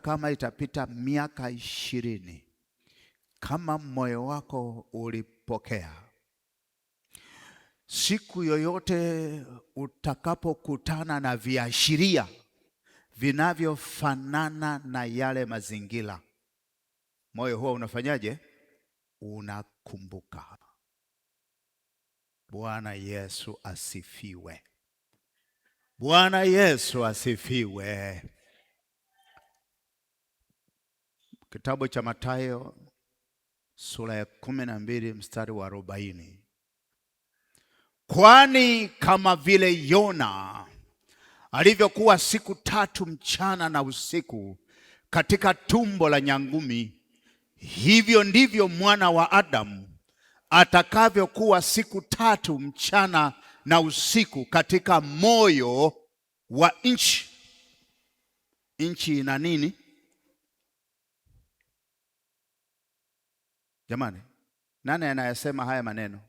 Kama itapita miaka 20, kama moyo wako ulipokea, siku yoyote utakapokutana na viashiria vinavyofanana na yale mazingira, moyo huo unafanyaje? Unakumbuka. Bwana Yesu asifiwe. Bwana Yesu asifiwe. Kitabu cha Mathayo sura ya 12 mstari wa 40. Kwani kama vile Yona alivyokuwa siku 3 mchana na usiku katika tumbo la nyangumi, hivyo ndivyo Mwana wa Adamu atakavyokuwa siku 3 mchana na usiku katika moyo wa nchi. Nchi ina nini? Jamani, nani anayasema haya maneno?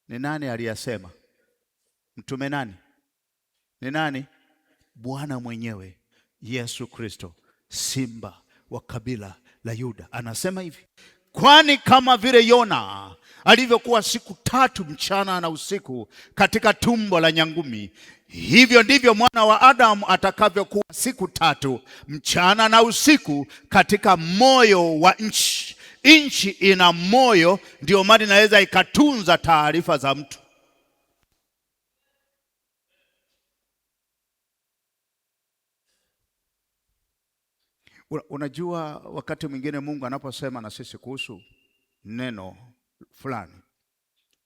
Ni nani aliyasema? Mtume nani? Ni nani? Bwana mwenyewe Yesu Kristo, simba wa kabila la Yuda, anasema hivi: kwani kama vile Yona alivyokuwa siku 3 mchana na usiku katika tumbo la nyangumi, hivyo ndivyo Mwana wa Adamu atakavyokuwa siku 3 mchana na usiku katika moyo wa nchi. Nchi ina moyo, ndio maana inaweza ikatunza taarifa za mtu. Unajua, wakati mwingine Mungu anaposema na sisi kuhusu neno fulani,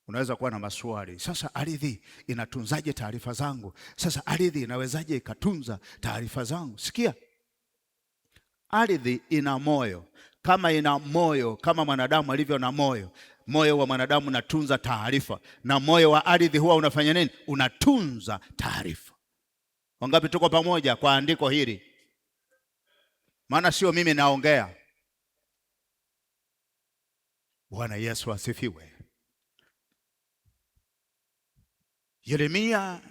unaweza kuwa na maswali. Sasa ardhi inatunzaje taarifa zangu? Sasa ardhi inawezaje ikatunza taarifa zangu? Sikia, ardhi ina moyo. Kama ina moyo, kama mwanadamu alivyo na moyo, moyo wa mwanadamu unatunza taarifa, na moyo wa ardhi huwa unafanya nini? Unatunza taarifa. Wangapi tuko pamoja kwa andiko hili? Maana sio mimi naongea. Bwana Yesu asifiwe. Yeremia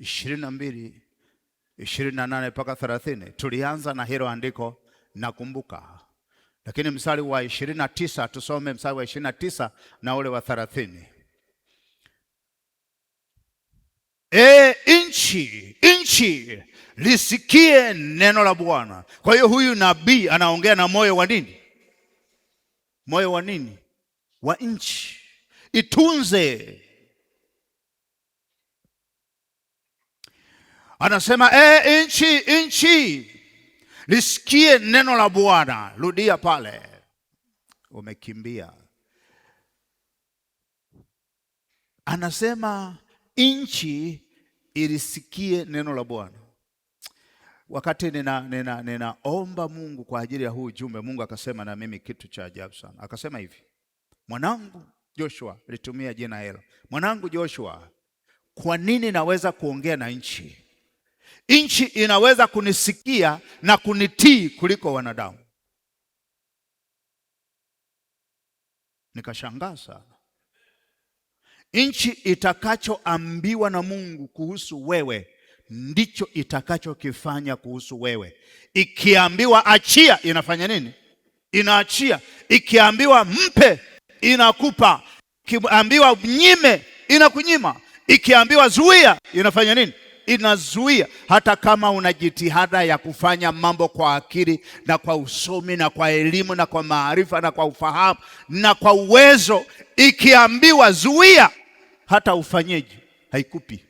22:28 mpaka 30. Tulianza na hilo andiko, nakumbuka. Lakini mstari wa 29, tusome mstari wa 29 na ule wa 30. Nchi lisikie neno la Bwana. Kwa hiyo huyu nabii anaongea na moyo wa nini? Moyo wa nini? Wa nchi. Itunze. Anasema nchi lisikie neno la Bwana. Rudia pale, umekimbia. Anasema nchi ilisikie neno la Bwana. Wakati ninaomba Mungu kwa ajili ya huu ujumbe, Mungu akasema na mimi kitu cha ajabu sana. Akasema hivi: mwanangu Joshua, litumia jina hilo, mwanangu Joshua, kwa nini naweza kuongea na nchi? Nchi inaweza kunisikia na kunitii kuliko wanadamu. Nikashangaa sana. Nchi itakachoambiwa na Mungu kuhusu wewe ndicho itakachokifanya kuhusu wewe. Ikiambiwa achia, inafanya nini? Inaachia. Ikiambiwa mpe, inakupa. Ikiambiwa mnyime, inakunyima. Ikiambiwa zuia, inafanya nini? Inazuia. Hata kama una jitihada ya kufanya mambo kwa akili na kwa usomi na kwa elimu na kwa maarifa na kwa ufahamu na kwa uwezo, ikiambiwa zuia, hata ufanyeje, haikupi.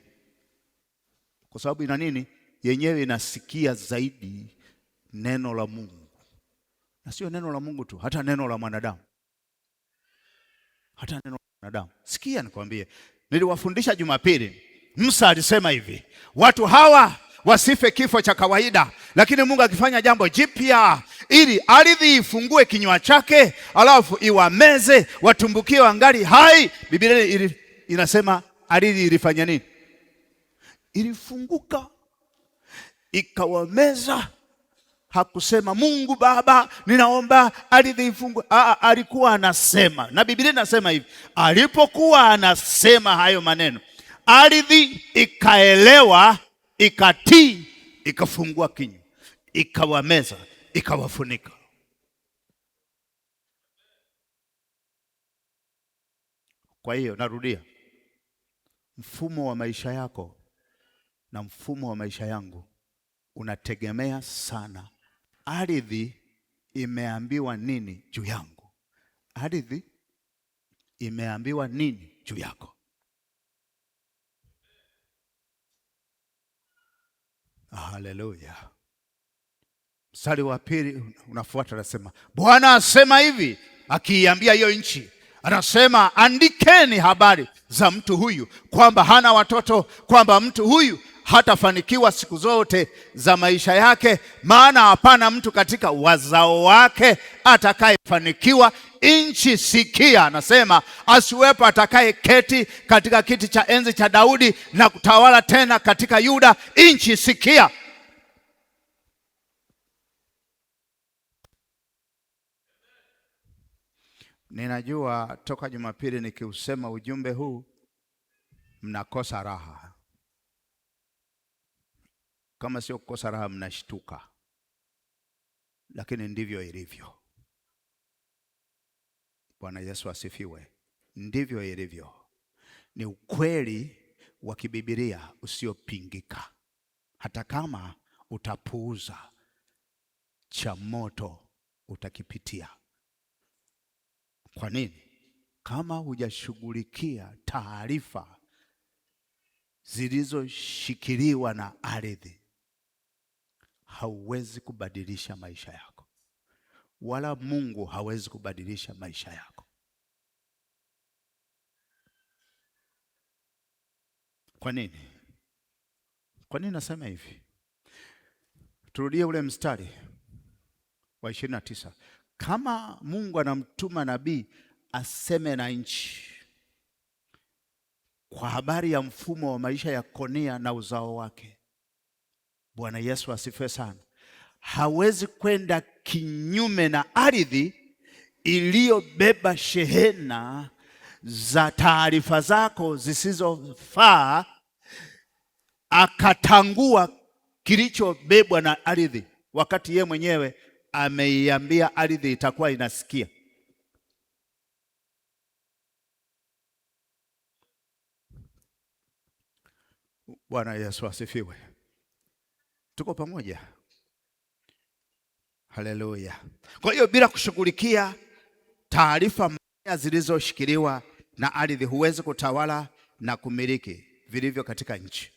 Kwa sababu ina nini? Yenyewe inasikia zaidi neno la Mungu. Na sio neno la Mungu tu, hata neno la mwanadamu. Hata neno la mwanadamu. Sikia nikwambie, niliwafundisha Jumapili. Musa alisema hivi: watu hawa wasife kifo cha kawaida, lakini Mungu akifanya jambo jipya, ili ardhi ifungue kinywa chake, alafu iwameze watumbukie wangali hai. Biblia inasema ardhi ilifanya nini? Ilifunguka ikawameza. Hakusema Mungu Baba ninaomba ardhi ifungue. Alikuwa anasema, na Biblia inasema hivi, alipokuwa anasema hayo maneno, ardhi ikaelewa, ikatii, ikafungua kinywa, ikawameza, ikawafunika. Kwa hiyo narudia, mfumo wa maisha yako na mfumo wa maisha yangu unategemea sana ardhi imeambiwa nini juu yangu. Ardhi imeambiwa nini juu yako? Haleluya. Mstari wa pili unafuata, anasema Bwana asema hivi, akiiambia hiyo nchi, anasema andikeni habari za mtu huyu kwamba hana watoto, kwamba mtu huyu hatafanikiwa siku zote za maisha yake, maana hapana mtu katika wazao wake atakayefanikiwa. Nchi sikia, anasema asiwepo atakaye keti katika kiti cha enzi cha Daudi na kutawala tena katika Yuda. Nchi sikia. Ninajua toka Jumapili nikiusema ujumbe huu mnakosa raha. Kama sio kukosa raha, mnashtuka, lakini ndivyo ilivyo. Bwana Yesu asifiwe. Ndivyo ilivyo. Ni ukweli wa kibibilia usiopingika, hata kama utapuuza, cha moto utakipitia. Kwa nini? Kama hujashughulikia taarifa zilizoshikiliwa na ardhi, hauwezi kubadilisha maisha yako, wala Mungu hawezi kubadilisha maisha yako. Kwa nini? Kwa nini nasema hivi? Turudie ule mstari wa 29. Kama Mungu anamtuma nabii aseme na nchi kwa habari ya mfumo wa maisha ya Konia na uzao wake, Bwana Yesu asifiwe sana, hawezi kwenda kinyume na ardhi iliyobeba shehena za taarifa zako zisizofaa, akatangua kilichobebwa na ardhi, wakati ye mwenyewe ameiambia ardhi itakuwa inasikia. Bwana Yesu asifiwe. Tuko pamoja? Haleluya. Kwa hiyo bila kushughulikia taarifa mbaya zilizoshikiliwa na ardhi, huwezi kutawala na kumiliki vilivyo katika nchi.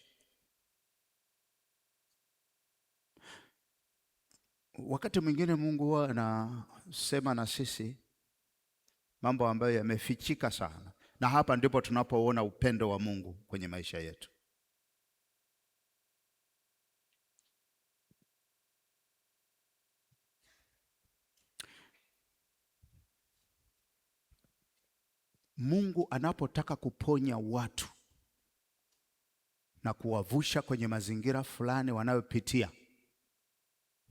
Wakati mwingine Mungu huwa anasema na sisi mambo ambayo yamefichika sana, na hapa ndipo tunapoona upendo wa Mungu kwenye maisha yetu. Mungu anapotaka kuponya watu na kuwavusha kwenye mazingira fulani wanayopitia,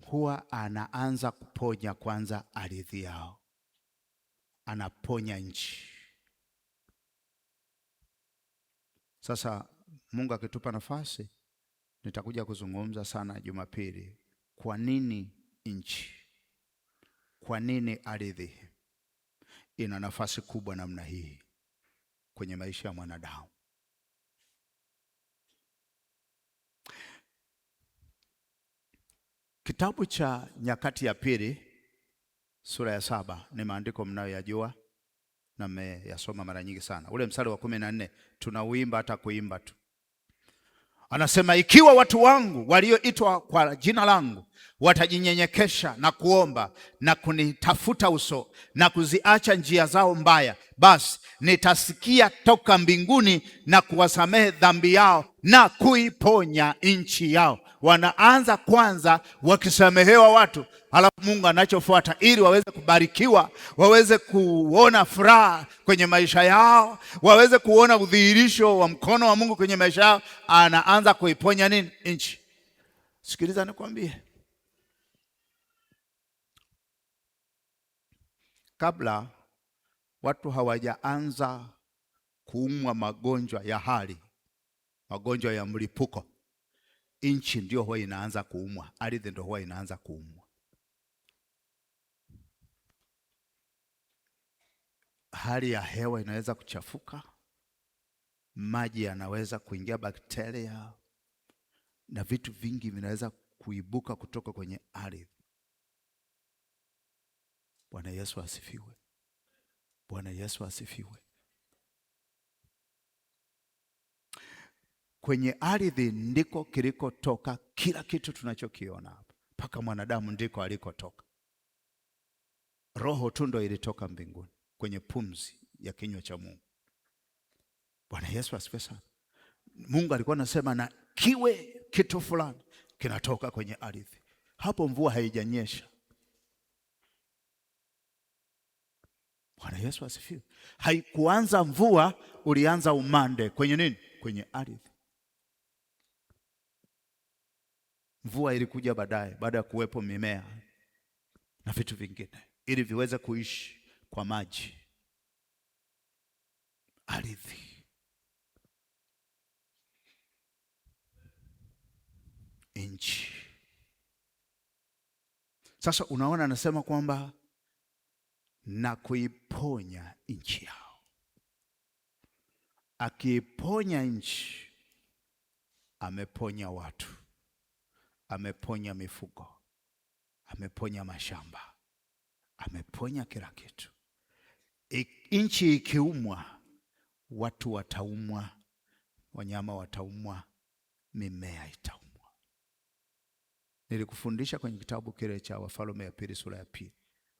huwa anaanza kuponya kwanza ardhi yao, anaponya nchi. Sasa Mungu akitupa nafasi, nitakuja kuzungumza sana Jumapili, kwa nini nchi, kwa nini ardhi ina nafasi kubwa namna hii kwenye maisha ya mwanadamu. Kitabu cha Nyakati ya Pili sura ya 7 ni maandiko mnayoyajua na mmeyasoma mara nyingi sana. Ule mstari wa 14 tunauimba hata kuimba tu. Anasema, ikiwa watu wangu walioitwa kwa jina langu watajinyenyekesha na kuomba na kunitafuta uso na kuziacha njia zao mbaya, basi nitasikia toka mbinguni na kuwasamehe dhambi yao na kuiponya nchi yao. Wanaanza kwanza wakisamehewa watu, halafu Mungu anachofuata ili waweze kubarikiwa, waweze kuona furaha kwenye maisha yao, waweze kuona udhihirisho wa mkono wa Mungu kwenye maisha yao, anaanza kuiponya nini? Nchi. Sikiliza nikwambie, kabla watu hawajaanza kuumwa magonjwa ya hali, magonjwa ya mlipuko, nchi ndio huwa inaanza kuumwa, ardhi ndio huwa inaanza kuumwa. Hali ya hewa inaweza kuchafuka, maji yanaweza kuingia bakteria, na vitu vingi vinaweza kuibuka kutoka kwenye ardhi. Bwana Yesu asifiwe. Bwana Yesu asifiwe. Kwenye ardhi ndiko kilikotoka kila kitu tunachokiona hapa. Mpaka mwanadamu ndiko alikotoka. Roho tu ndio ilitoka mbinguni kwenye pumzi ya kinywa cha Mungu. Bwana Yesu asifiwe sana. Mungu alikuwa anasema na kiwe kitu fulani kinatoka kwenye ardhi. Hapo mvua haijanyesha. Bwana Yesu asifiwe. Haikuanza mvua, ulianza umande kwenye nini? Kwenye ardhi. Mvua ilikuja baadaye, baada ya kuwepo mimea na vitu vingine, ili viweze kuishi kwa maji. Ardhi, nchi. Sasa unaona, anasema kwamba na kuiponya nchi yao. Akiiponya nchi, ameponya watu, ameponya mifugo, ameponya mashamba, ameponya kila kitu. Nchi ikiumwa, watu wataumwa, wanyama wataumwa, mimea itaumwa. Nilikufundisha kwenye kitabu kile cha Wafalme ya pili sura ya 2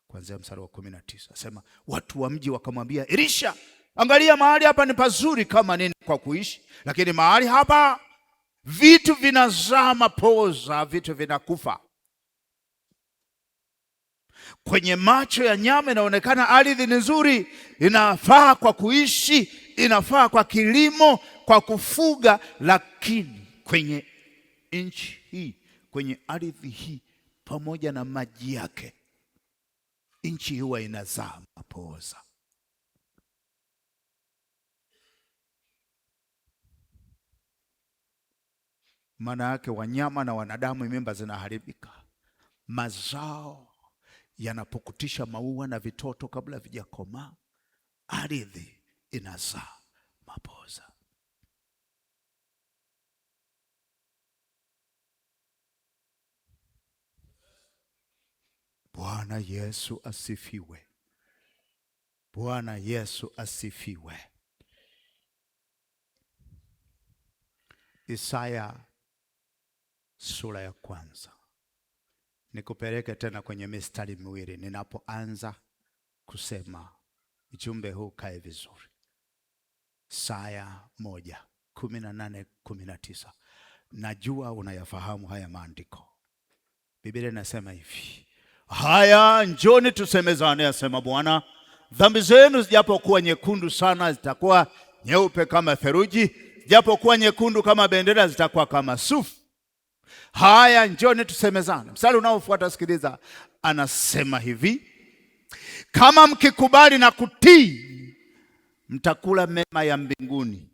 kuanzia mstari wa 19. Asema watu wa mji wakamwambia Elisha, angalia mahali hapa ni pazuri kama nini kwa kuishi, lakini mahali hapa vitu vinazaa mapoza, vitu vinakufa. Kwenye macho ya nyama inaonekana ardhi ni nzuri, inafaa kwa kuishi, inafaa kwa kilimo, kwa kufuga, lakini kwenye nchi hii, kwenye ardhi hii pamoja na maji yake, nchi huwa inazaa mapoza. Maana yake wanyama na wanadamu, mimba zinaharibika. Mazao yanapokutisha maua na vitoto kabla vijakomaa, ardhi inazaa mapoza. Bwana Yesu asifiwe. Bwana Yesu asifiwe. Isaya sura ya 1. Nikupeleke tena kwenye mistari miwili ninapoanza kusema ujumbe huu kae vizuri. Isaya 1:18-19. Najua unayafahamu haya maandiko. Biblia inasema hivi: haya, njoni tusemezane, asema Bwana. Dhambi zenu zijapokuwa nyekundu sana, zitakuwa nyeupe kama theluji, zijapokuwa nyekundu kama bendera, zitakuwa kama sufu. Haya, njoni tusemezane. Mstari unaofuata, sikiliza, anasema hivi: kama mkikubali na kutii, mtakula mema ya mbinguni.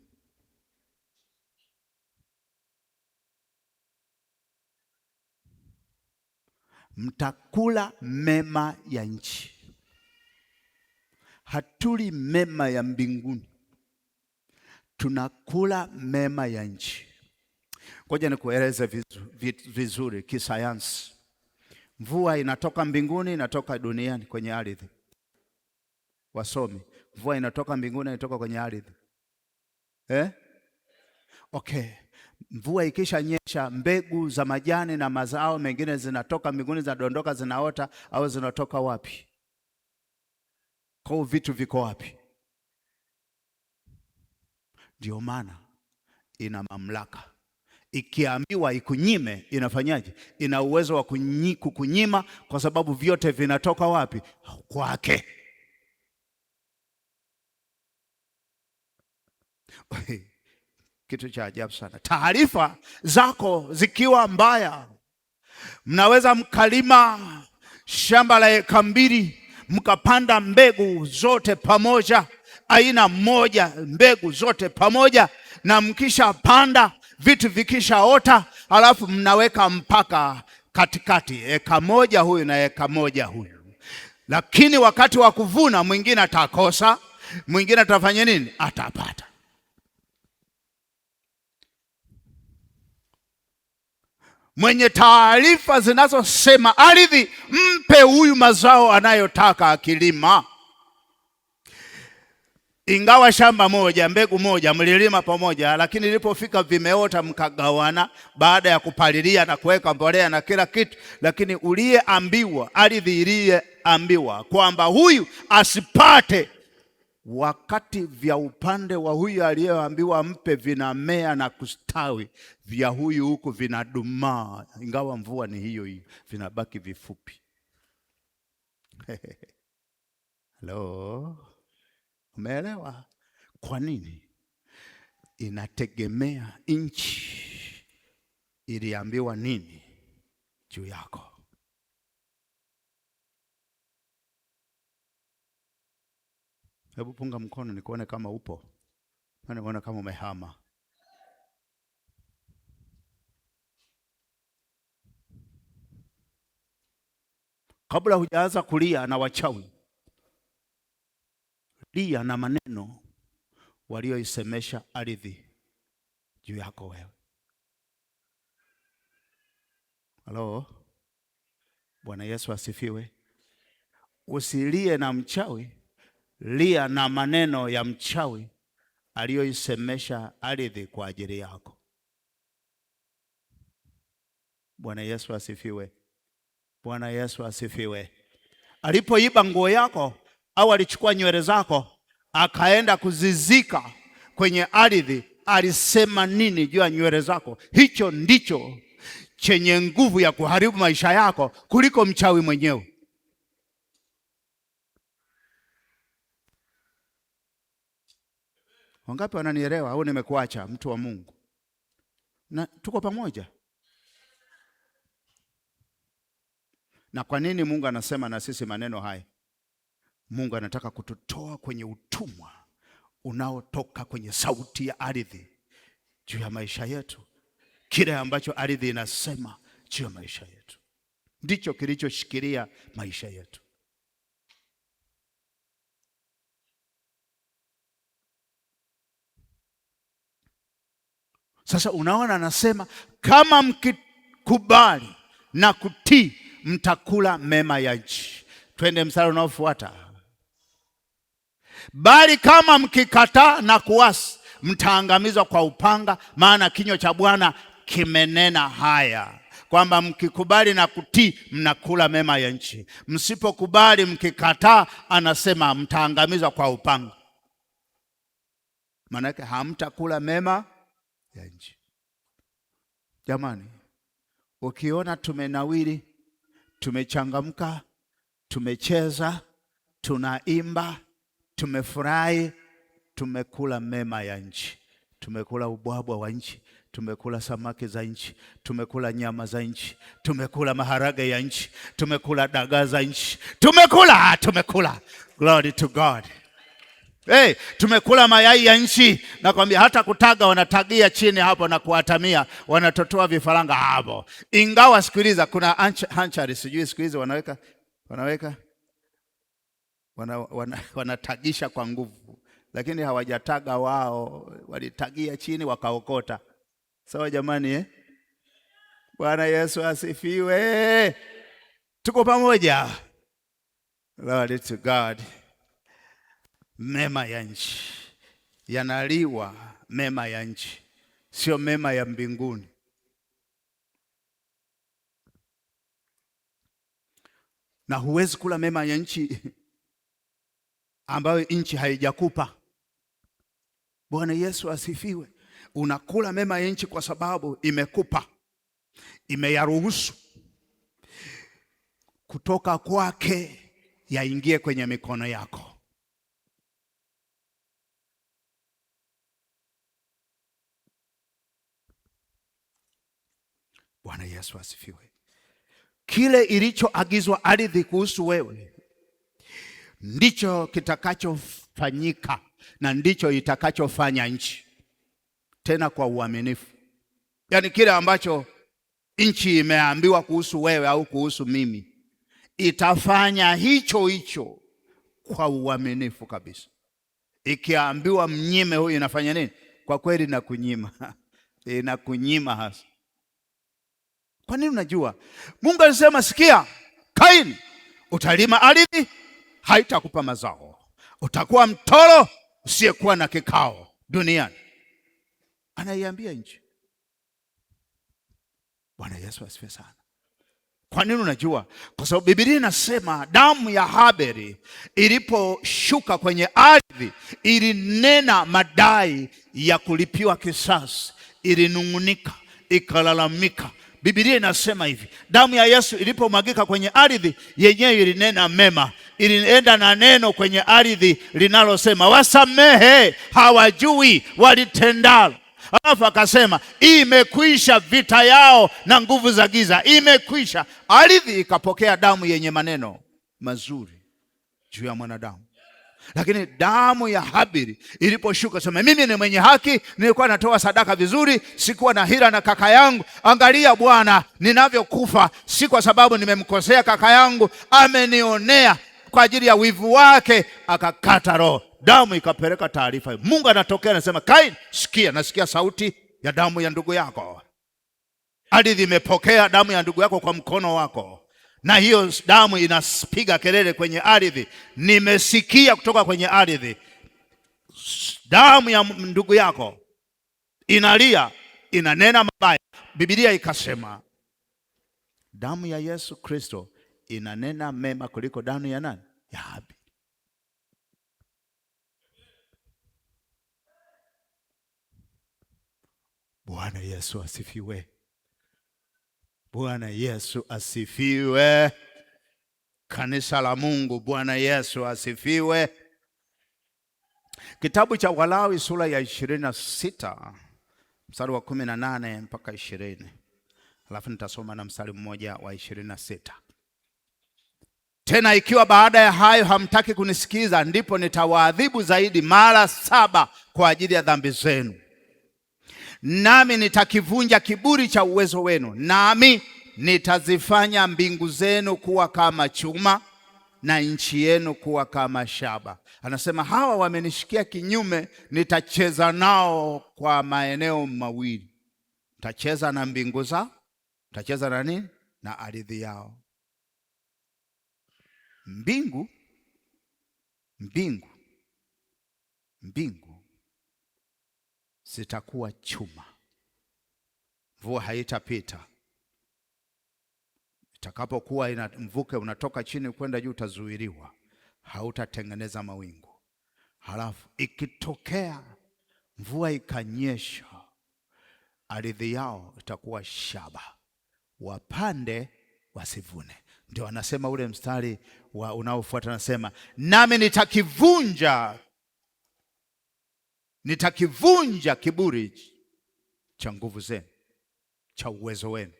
Mtakula mema ya nchi. Hatuli mema ya mbinguni, tunakula mema ya nchi. Ngoja nikueleze vizuri kisayansi. Mvua inatoka mbinguni, inatoka duniani kwenye ardhi. Wasomi, mvua inatoka mbinguni, inatoka kwenye ardhi. Okay. Mvua ikisha nyesha, mbegu za majani na mazao mengine zinatoka mbinguni, zinadondoka, zinaota, au zinatoka wapi? Kwa vitu viko wapi? Ndio maana ina mamlaka. Ikiambiwa ikunyime, inafanyaje? Ina uwezo wa kukunyima, kwa sababu vyote vinatoka wapi? Kwake. Kitu cha ajabu sana. Taarifa zako zikiwa mbaya, mnaweza mkalima shamba la eka 2, mkapanda mbegu zote pamoja, aina moja, mbegu zote pamoja, na mkisha panda vitu vikishaota, halafu mnaweka mpaka katikati, eka moja huyu na eka moja huyu. Lakini wakati wa kuvuna mwingine atakosa, mwingine atafanya nini? Atapata. Mwenye taarifa zinazosema ardhi mpe huyu mazao anayotaka akilima. Ingawa shamba moja, mbegu moja, mlilima pamoja, lakini ilipofika vimeota mkagawana baada ya kupalilia na kuweka mbolea na kila kitu. Lakini uliyeambiwa, ardhi iliyeambiwa kwamba huyu asipate, wakati vya upande wa huyu aliyeambiwa mpe vinamea na kustawi, vya huyu huku vinadumaa, ingawa mvua ni hiyo hiyo, vinabaki vifupi. Hello? Umeelewa kwa nini? Inategemea nchi iliambiwa nini juu yako. Hebu punga mkono nikuone kama upo. Naona kama umehama. Kabla hujaanza kulia na wachawi, lia na maneno walioisemesha ardhi juu yako wewe. Halo? Bwana Yesu asifiwe. Usilie na mchawi, lia na maneno ya mchawi aliyoisemesha ardhi kwa ajili yako. Bwana Yesu asifiwe. Bwana Yesu asifiwe. Alipoiba nguo yako au alichukua nywele zako akaenda kuzizika kwenye ardhi, alisema nini juu ya nywele zako? Hicho ndicho chenye nguvu ya kuharibu maisha yako kuliko mchawi mwenyewe. Wangapi wananielewa au nimekuacha mtu wa Mungu? Na tuko pamoja. Na kwa nini Mungu anasema na sisi maneno haya? Mungu anataka kututoa kwenye utumwa unaotoka kwenye sauti ya ardhi juu ya maisha yetu. Kile ambacho ardhi inasema juu ya maisha yetu ndicho kilichoshikilia maisha yetu. Sasa unaona, anasema kama mkikubali na kutii mtakula mema ya nchi. Twende mstari unaofuata. Bali kama mkikataa na kuasi mtaangamizwa kwa upanga, maana kinywa cha Bwana kimenena haya, kwamba mkikubali na kutii mnakula mema ya nchi. Msipokubali mkikataa, anasema mtaangamizwa kwa upanga. Maana yake hamtakula mema ya nchi. Jamani, ukiona tumenawiri, tumechangamka, tumecheza, tunaimba, tumefurahi, tumekula mema ya nchi. Tumekula ubwabwa wa nchi, tumekula samaki za nchi, tumekula nyama za nchi, tumekula maharage ya nchi, tumekula dagaa za nchi, tumekula. Glory to God. Hey, tumekula mayai ya nchi. Nakwambia hata kutaga wanatagia chini hapo na kuatamia, wanatotoa vifaranga hapo. Ingawa sikiliza, kuna hanchari sijui siku hizi wanatagisha kwa nguvu, lakini hawajataga wao, walitagia chini wakaokota. Sawa jamani, eh? Bwana Yesu asifiwe. Tuko pamoja. Glory to God. Mema ya nchi yanaliwa, mema ya nchi, sio mema ya mbinguni. Na huwezi kula mema ya nchi ambayo nchi haijakupa. Bwana Yesu asifiwe. Unakula mema ya nchi kwa sababu imekupa, imeyaruhusu kutoka kwake yaingie kwenye mikono yako. Bwana Yesu asifiwe. Kile ilichoagizwa ardhi kuhusu wewe ndicho kitakachofanyika na ndicho itakachofanya nchi, tena kwa uaminifu. Yaani kile ambacho nchi imeambiwa kuhusu wewe au kuhusu mimi, itafanya hicho hicho kwa uaminifu kabisa. Ikiambiwa mnyime huyu, inafanya nini? Kwa kweli na kunyima inakunyima hasa. Kwa nini? Unajua Mungu alisema, sikia Kaini, utalima ardhi, haitakupa mazao, utakuwa mtoro usiyekuwa na kikao duniani. Anaiambia nchi. Bwana Yesu asifiwe sana. Kwa nini? Unajua, kwa sababu Biblia inasema damu ya Haberi iliposhuka kwenye ardhi ilinena madai ya kulipiwa kisasi, ilinung'unika, ikalalamika. Biblia inasema hivi, damu ya Yesu ilipomwagika kwenye ardhi, yenyewe ilinena mema, ilienda na neno kwenye ardhi linalosema wasamehe, hawajui walitendalo. Alafu akasema imekwisha vita yao na nguvu za giza, imekwisha. Ardhi ikapokea damu yenye maneno mazuri juu ya mwanadamu. Lakini damu ya Habili iliposhuka, sema mimi ni mwenye haki, nilikuwa natoa sadaka vizuri, sikuwa na hila na kaka yangu. Angalia Bwana ninavyokufa, si kwa sababu nimemkosea kaka yangu, amenionea. Kwa ajili ya wivu wake akakata roho. Damu ikapeleka taarifa. Mungu anatokea anasema, Kaini, sikia, nasikia sauti ya damu ya ndugu yako. Ardhi imepokea damu ya ndugu yako kwa mkono wako, na hiyo damu inapiga kelele kwenye ardhi. Nimesikia kutoka kwenye ardhi, damu ya ndugu yako inalia, inanena mabaya. Biblia ikasema damu ya Yesu Kristo inanena mema kuliko damu ya nani? Ya Habili. Bwana Yesu asifiwe. Bwana Yesu asifiwe. Kanisa la Mungu, Bwana Yesu asifiwe. Kitabu cha Walawi sura ya 26 mstari wa 18 mpaka 20. Alafu nitasoma na mstari mmoja wa 26. Tena ikiwa baada ya hayo hamtaki kunisikiza, ndipo nitawaadhibu zaidi mara 7 kwa ajili ya dhambi zenu. Nami nitakivunja kiburi cha uwezo wenu, nami nitazifanya mbingu zenu kuwa kama chuma na nchi yenu kuwa kama shaba. Anasema hawa wamenishikia kinyume, nitacheza nao kwa maeneo mawili. Nitacheza na mbingu zao, nitacheza na nini? Na ardhi yao. Mbingu zitakuwa chuma, mvua haitapita. Itakapokuwa mvuke unatoka chini kwenda juu, utazuiliwa, hautatengeneza mawingu. Halafu ikitokea mvua ikanyesha, ardhi yao itakuwa shaba, wapande wasivune. Ndio anasema ule mstari unaofuata, anasema nami nitakivunja kiburi cha nguvu zenu, cha uwezo wenu,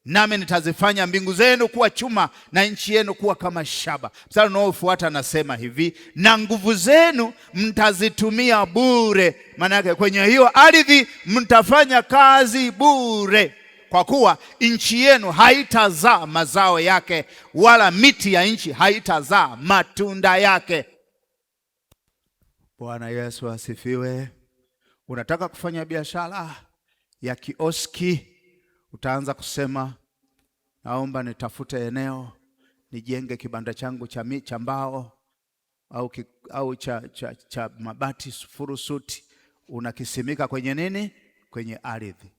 nami nitazifanya mbingu zenu kuwa chuma na nchi yenu kuwa kama shaba. Mstari unaofuata anasema hivi, na nguvu zenu mtazitumia bure. Maana yake kwenye hiyo ardhi mtafanya kazi bure, kwa kuwa nchi yenu haitazaa mazao yake, wala miti ya nchi haitazaa matunda yake. Bwana Yesu asifiwe. Unataka kufanya biashara ya kioski, utaanza kusema naomba nitafute eneo nijenge kibanda changu cha mbao au cha mabati furusuti. Unakisimika kwenye nini? Kwenye ardhi.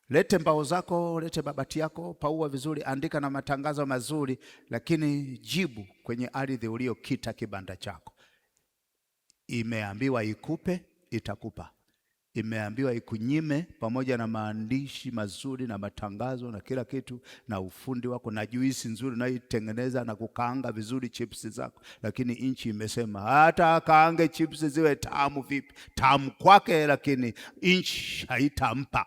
Lete mbao zako, lete mabati yako, paua vizuri, andika na matangazo mazuri, lakini jibu kwenye ardhi uliokita kibanda chako. Imeambiwa ikupe, itakupa. Imeambiwa ikunyime, pamoja na maandishi mazuri na matangazo na kila kitu na ufundi wako na juisi nzuri na itengeneza na kukaanga vizuri chips zako. Lakini nchi imesema hata kaange chips ziwe tamu vipi, tamu kwake, lakini nchi haitampa.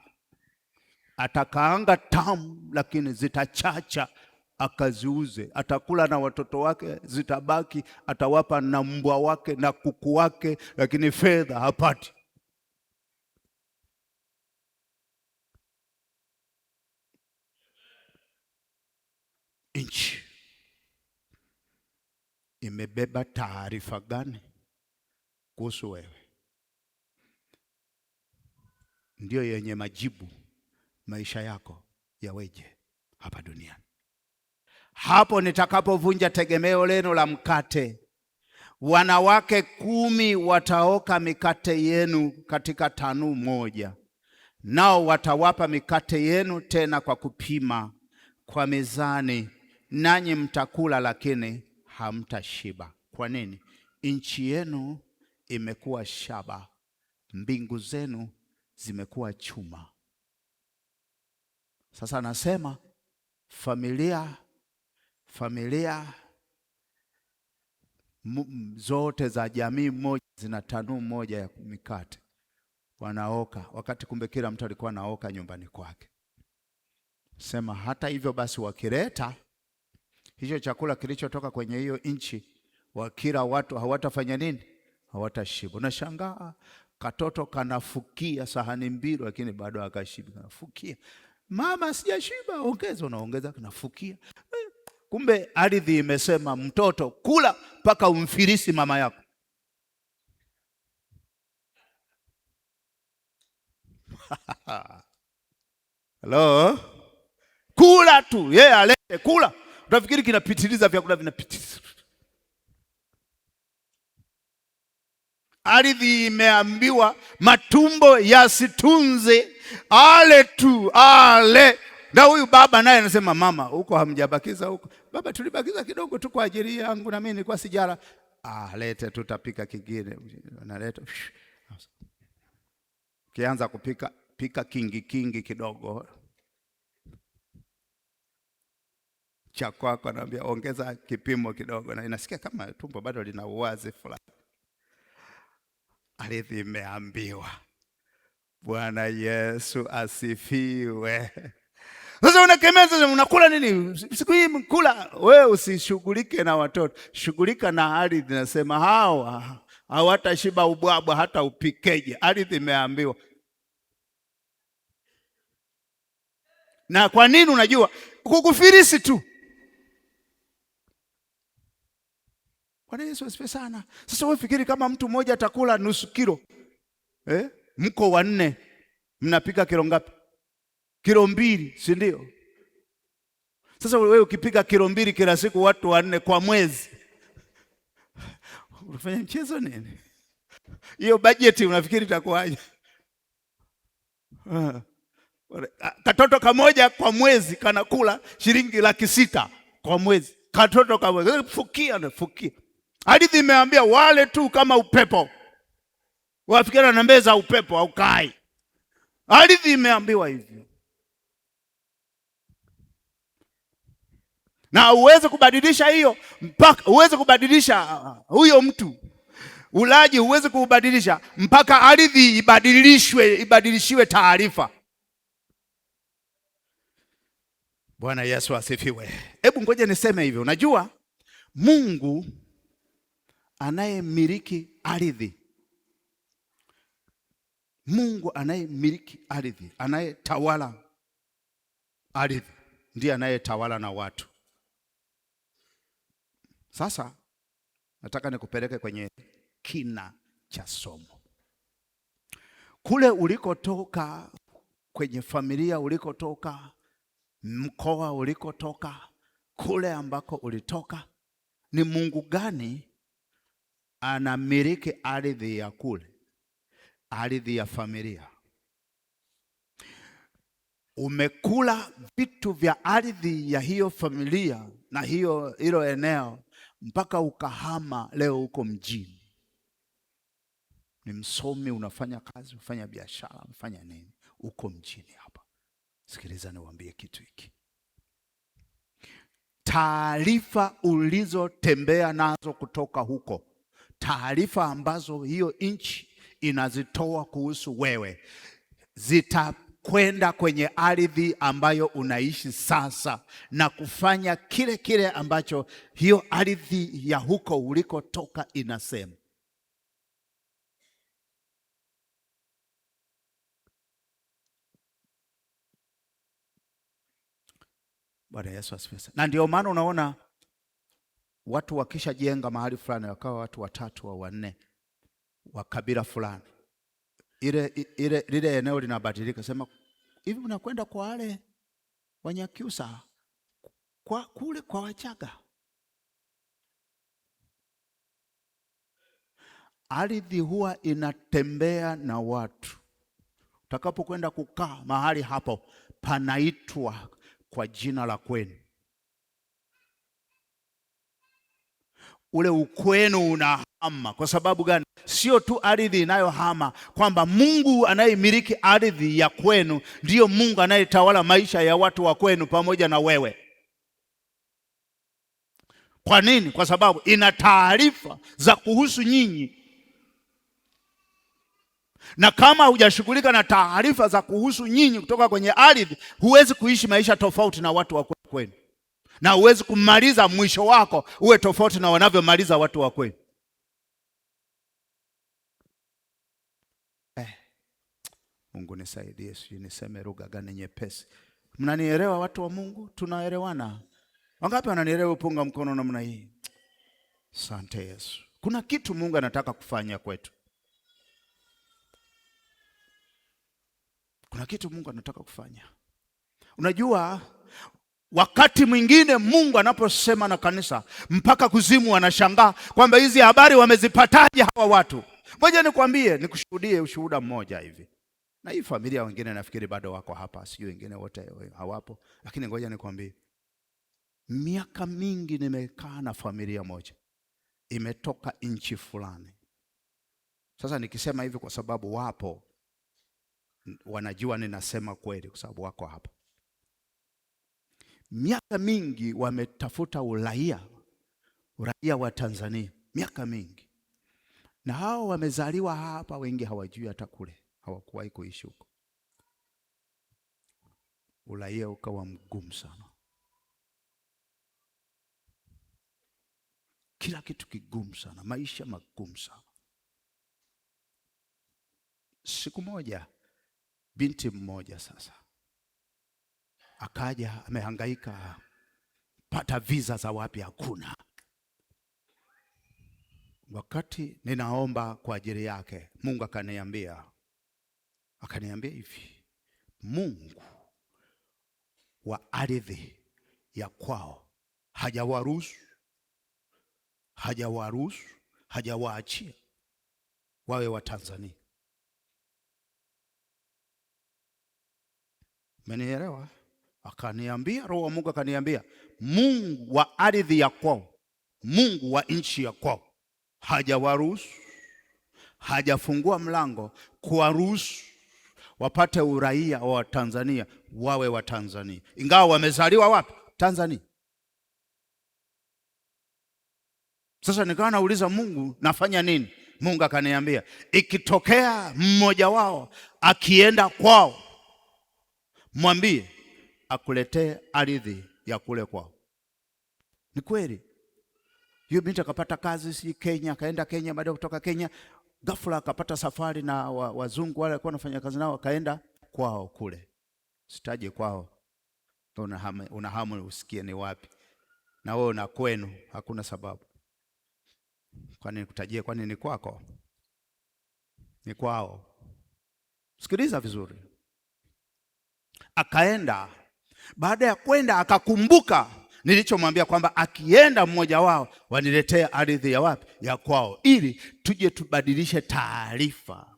Atakaanga tamu lakini zitachacha, akaziuze. Atakula na watoto wake, zitabaki, atawapa na mbwa wake na kuku wake, lakini fedha hapati. nchi imebeba taarifa gani kuhusu wewe? Ndio yenye majibu maisha yako yaweje hapa duniani. Hapo nitakapovunja tegemeo lenu la mkate, wanawake 10 wataoka mikate yenu katika tanuu moja, nao watawapa mikate yenu tena kwa kupima kwa mizani, nanyi mtakula lakini hamtashiba. Kwa nini? Nchi yenu imekuwa shaba, mbingu zenu zimekuwa chuma. Sasa nasema familia zote za jamii moja zina tanuu moja ya mikate, wanaoka, wakati kumbe kila mtu alikuwa anaoka nyumbani kwake. Sema hata hivyo basi, wakileta hicho chakula kilichotoka kwenye hiyo nchi, wakila watu hawatafanya nini? Hawatashiba. Unashangaa katoto kanafukia sahani 2 lakini bado akashiba. Kanafukia, mama sijashiba, ongeza. Unaongeza, kanafukia. Kumbe ardhi imesema mtoto kula mpaka umfilisi mama yako. Hello? Kula tu, yeye alete kula. Utafikiri kinapitiliza, vyakula vinapitiliza. Ardhi imeambiwa matumbo yasitunze, ale tu, ale. Na huyu baba naye anasema, mama huko hamjabakiza huko. Baba, tulibakiza kidogo tu kwa ajili yangu na mimi nilikuwa sijala. Lete, tutapika kingine. Analeta. Kianza kupika, pika kingi kidogo. Cha kwako anambia ongeza kipimo kidogo, na inasikia kama tumbo bado lina uwazi fulani. Ardhi imeambiwa. Bwana Yesu asifiwe. Sasa unakemeza, unakula nini? Siku hii mkula. Wewe usishughulike na watoto, shughulika na ardhi. Nasema hawa hawatashiba ubwabwa hata upikeje. Ardhi imeambiwa. Na kwa nini? Unajua, kukufirisi tu. Bwana Yesu asifiwe sana. Sasa wewe fikiri kama mtu mmoja atakula nusu kilo, mko 4, mnapika kilo ngapi? Kilo 2, si ndio? Sasa wewe ukipika kilo 2 kila siku, watu 4 kwa mwezi, unafanya mchezo nini? Hiyo bajeti unafikiri itakuwaje? Katoto kamoja kwa mwezi kanakula shilingi 600,000 kwa mwezi. Katoto kamoja fukia na fukia. Hadithi imeambia wale tu kama upepo. Wafikira na mbeza upepo au kai. Hadithi imeambiwa hivyo. Na uweze kubadilisha hiyo, mpaka uweze kubadilisha huyo mtu. Ulaji uweze kubadilisha mpaka ardhi ibadilishiwe taarifa. Bwana Yesu asifiwe. Hebu ngoja niseme hivyo. Unajua Mungu anayemiliki ardhi, Mungu anayemiliki ardhi, anayetawala ardhi, ndiye anayetawala na watu. Sasa nataka nikupeleke kwenye kina cha somo. Kule ulikotoka, kwenye familia ulikotoka, mkoa ulikotoka, kule ambako ulitoka, ni Mungu gani anamiliki ardhi ya kule, ardhi ya familia? Umekula vitu vya ardhi ya hiyo familia na hilo eneo mpaka ukahama, leo uko mjini. Ni msomi, unafanya kazi, unafanya biashara, unafanya nini, uko mjini hapa. Sikiliza niwaambie kitu hiki. Taarifa ulizotembea nazo kutoka huko, taarifa ambazo hiyo nchi inazitoa kuhusu wewe, zitakwenda kwenye ardhi ambayo unaishi sasa na kufanya kile ambacho hiyo ardhi ya huko ulikotoka inasema. Bwana Yesu asifiwe. Na ndio maana unaona watu wakishajenga mahali fulani, wakawa watu watatu au wanne wa kabila fulani, lile eneo linabadilika. Sema hivi, mnakwenda kwa wale Wanyakyusa, kwa kule kwa Wachaga. Ardhi huwa inatembea na watu. Utakapokwenda kukaa mahali hapo, panaitwa kwa jina la kwenu. Ule ukwenu unahama. Kwa sababu gani? Sio tu ardhi inayohama, kwamba Mungu anayemiliki ardhi ya kwenu ndiyo Mungu anayetawala maisha ya watu wa kwenu pamoja na wewe. Kwa nini? Kwa sababu ina taarifa za kuhusu nyinyi, na kama hujashughulika na taarifa za kuhusu nyinyi kutoka kwenye ardhi, huwezi kuishi maisha tofauti na watu wa kwenu, na huwezi kumaliza mwisho wako uwe tofauti na wanavyomaliza watu wa kwenu. Mungu nisaidie, sijui niseme lugha gani nyepesi. Mnanielewa watu wa Mungu? Tunaelewana? Wangapi wananielewa? Punga mkono namna hii. Asante Yesu. Kuna kitu Mungu anataka kufanya kwetu. Kuna kitu Mungu anataka kufanya. Unajua, wakati mwingine Mungu anaposema na kanisa, mpaka kuzimu wanashangaa kwamba hizi habari wamezipataje hawa watu. Ngoja nikwambie, nikushuhudie ushuhuda mmoja hivi. Na hii familia wengine nafikiri bado wako hapa, sio wengine wote hawapo, lakini ngoja nikwambie. Miaka mingi nimekaa na familia moja, imetoka nchi fulani. Sasa nikisema hivi kwa sababu wapo, wanajua ninasema kweli kwa sababu wako hapa. Miaka mingi wametafuta uraia wa Tanzania, miaka mingi. Na hao wamezaliwa hapa, wengi hawajui hata kule, hawakuwahi kuishi huko. Uraia ukawa mgumu sana, kila kitu kigumu sana, maisha magumu sana. Siku moja binti mmoja sasa akaja, amehangaika, pata visa za wapi hakuna. Wakati ninaomba kwa ajili yake, Mungu akaniambia hivi, Mungu wa ardhi ya kwao hajawaachia wawe wa Tanzania. Umenielewa? Akaniambia, Roho wa Mungu akaniambia, Mungu wa ardhi ya kwao, Mungu wa nchi ya kwao hajawaruhusu, hajafungua mlango kuwaruhusu wapate uraia wa Tanzania, wawe wa Tanzania, ingawa wamezaliwa wapi? Tanzania. Sasa nikawa nauliza Mungu, nafanya nini? Mungu akaniambia, ikitokea mmoja wao akienda kwao, mwambie akuletee ardhi ya kule kwao. Ni kweli. Hiyo binti akapata kazi si Kenya, akaenda Kenya. Baada ya kutoka Kenya, ghafla akapata safari na wazungu wale walikuwa wanafanya kazi nao, akaenda kwao kule. Sitaje kwao, una hamu usikie ni wapi, na wewe na kwenu hakuna sababu. Kwani nikutajie? Kwani ni kwako? Ni kwao. Sikiliza vizuri. Akaenda. Baada ya kwenda akakumbuka nilichomwambia kwamba akienda mmoja wao waniletee ardhi ya wapi? Ya kwao, ili tuje tubadilishe taarifa,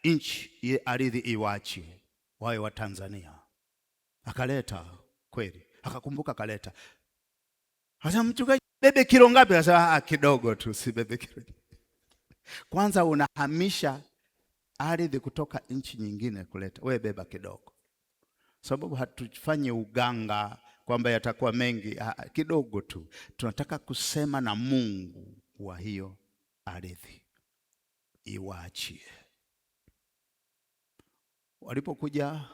nchi ile ardhi iwaachie wawe wa Tanzania. Akaleta kweli, akakumbuka, akaleta. Sasa mchungaji, bebe kilo ngapi? Akasema kidogo tu, si bebe kilo. Kwanza unahamisha ardhi kutoka nchi nyingine kuleta, wewe beba kidogo. Sababu hatufanye uganga kwamba yatakuwa mengi, kidogo tu. Tunataka kusema na Mungu wa hiyo ardhi iwaachie. Walipokuja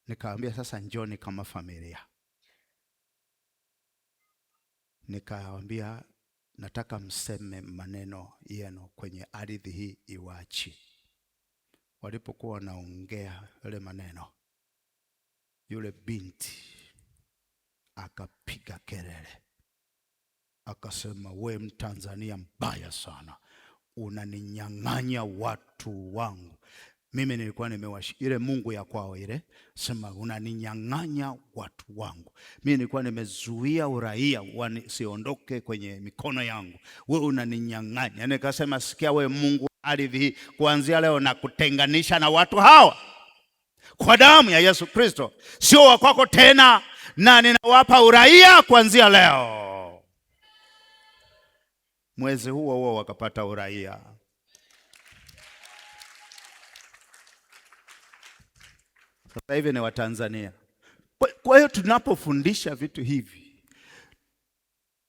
nikaambia sasa njoni kama familia. Nikaambia nataka mseme maneno yenu kwenye ardhi hii iwaachie. walipokuwa wanaongea yale maneno, yule binti akapiga kelele, akasema, we Mtanzania mbaya sana, unaninyang'anya watu wangu. Mimi nilikuwa ile Mungu ya kwao ile, sema unaninyang'anya watu wangu. Mimi nilikuwa nimezuia uraia wasiondoke kwenye mikono yangu, wewe unaninyang'anya. Nikasema, sikia we Mungu ardhi hii, kuanzia leo nakutenganisha na watu hawa kwa damu ya Yesu Kristo, sio wa kwako tena, na ninawapa uraia kuanzia leo. Mwezi huo huo wakapata uraia. Sasa hivi ni Watanzania. Kwa hiyo tunapofundisha vitu hivi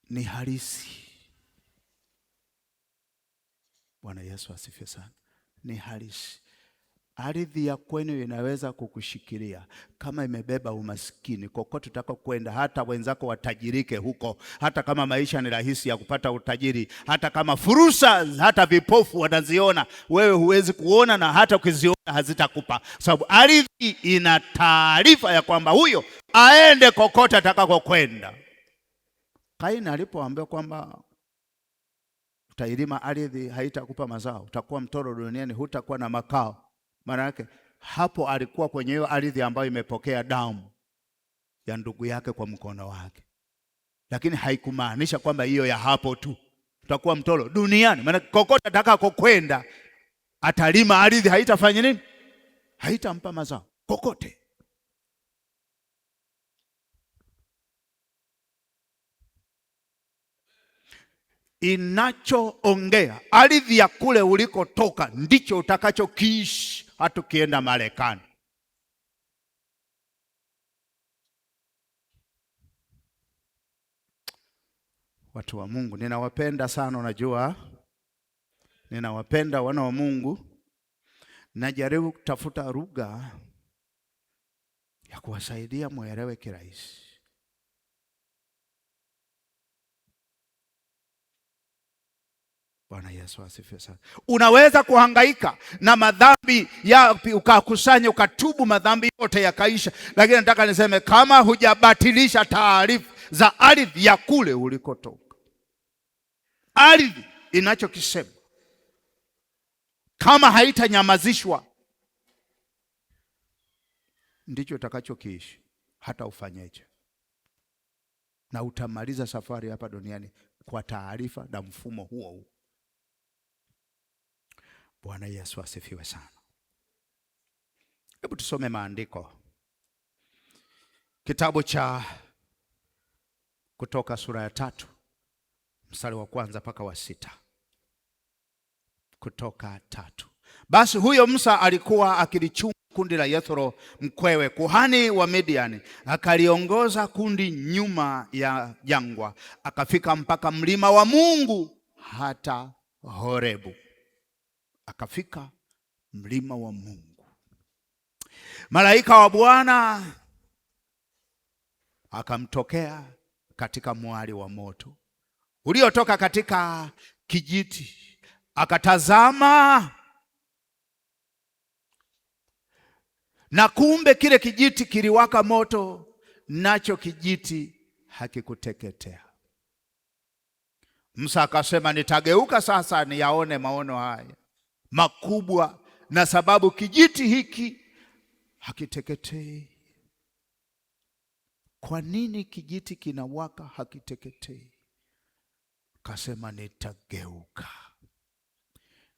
ni halisi. Bwana Yesu asifiwe sana. Ni halisi. Ardhi ya kwenu inaweza kukushikilia kama imebeba umaskini. Kokote utaka kwenda, hata wenzako watajirike huko, hata kama maisha ni rahisi ya kupata utajiri, hata kama fursa hata vipofu wanaziona, wewe huwezi kuona, na hata ukiziona hazitakupa, sababu ardhi ina taarifa ya kwamba huyo aende kokote atakako kwenda. Kaini alipoambiwa kwamba utailima ardhi haitakupa mazao, utakuwa mtoro duniani, hutakuwa na makao, maana yake hapo alikuwa kwenye hiyo ardhi ambayo imepokea damu ya ndugu yake kwa mkono wake, lakini haikumaanisha kwamba hiyo ya hapo tu utakuwa mtoro duniani. Maana kokote atakako kwenda atalima ardhi haitafanya nini? Haitampa mazao kokote. Inachoongea ardhi ya kule ulikotoka ndicho utakachokiishi hata ukienda Marekani. Watu wa Mungu, ninawapenda sana, unajua ninawapenda wana wa Mungu. Najaribu kutafuta lugha ya kuwasaidia muelewe kirahisi. Bwana Yesu asifiwe sana. Unaweza kuhangaika na madhambi yapi, ukakusanya ukatubu madhambi yote yakaisha, lakini nataka niseme kama hujabatilisha taarifa za ardhi ya kule ulikotoka, ardhi inachokisema, kama haitanyamazishwa, ndicho utakachokiishi hata ufanyeje, na utamaliza safari hapa duniani kwa taarifa na mfumo huo huo. Bwana Yesu asifiwe sana. Hebu tusome maandiko. Kitabu cha Kutoka sura ya 3 mstari wa 1 mpaka wa 6. Kutoka 3. Basi huyo Musa alikuwa akilichunga kundi la Yethro mkwewe kuhani wa Midiani, akaliongoza kundi nyuma ya jangwa, akafika mpaka mlima wa Mungu hata Horebu. Akafika mlima wa Mungu. Malaika wa Bwana akamtokea katika mwali wa moto uliotoka katika kijiti. Akatazama, na kumbe kile kijiti kiliwaka moto, nacho kijiti hakikuteketea. Musa akasema, nitageuka sasa niyaone maono haya makubwa, na sababu kijiti hiki hakiteketei. Kwa nini kijiti kinawaka hakiteketei? Akasema, nitageuka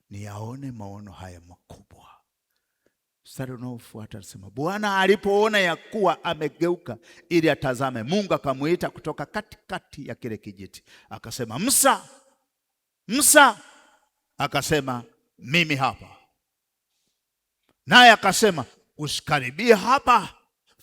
niyaone maono haya makubwa. Sasa unaofuata anasema, Bwana alipoona ya kuwa amegeuka ili atazame, Mungu akamuita kutoka katikati ya kile kijiti, akasema, Musa, Musa. Akasema, mimi hapa. Naye akasema, usikaribie hapa,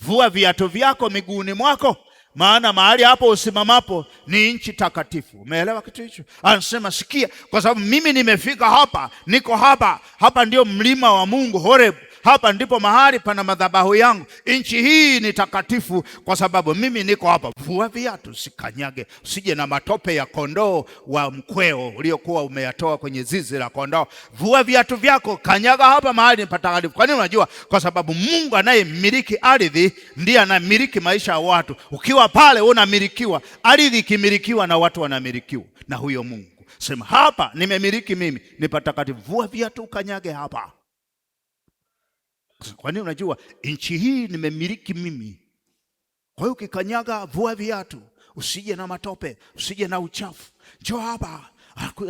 vua viatu vyako miguuni mwako, maana mahali hapo usimamapo ni nchi takatifu. Umeelewa kitu hicho? Anasema, sikia, kwa sababu mimi nimefika hapa, niko hapa, hapa ndio mlima wa Mungu Horeb. hapa ndipo mahali pana madhabahu yangu. Nchi hii ni takatifu kwa sababu mimi niko hapa. Vua viatu, sikanyage, usije na matope ya kondoo wa mkweo uliokuwa umeyatoa kwenye zizi la kondoo. Vua viatu vyako, kanyaga hapa mahali patakatifu. Kwa nini unajua? Kwa sababu Mungu anayemiliki ardhi ndiye anamiliki maisha ya watu. Ukiwa pale unamilikiwa, ardhi ikimilikiwa na watu wanamilikiwa na huyo Mungu. Sema hapa nimemiliki mimi, ni patakatifu. Vua viatu ukanyage hapa. Kwa nini unajua? Nchi hii nimemiliki mimi. Kwa hiyo ukikanyaga, vua viatu, usije na matope, usije na uchafu. Njoo hapa.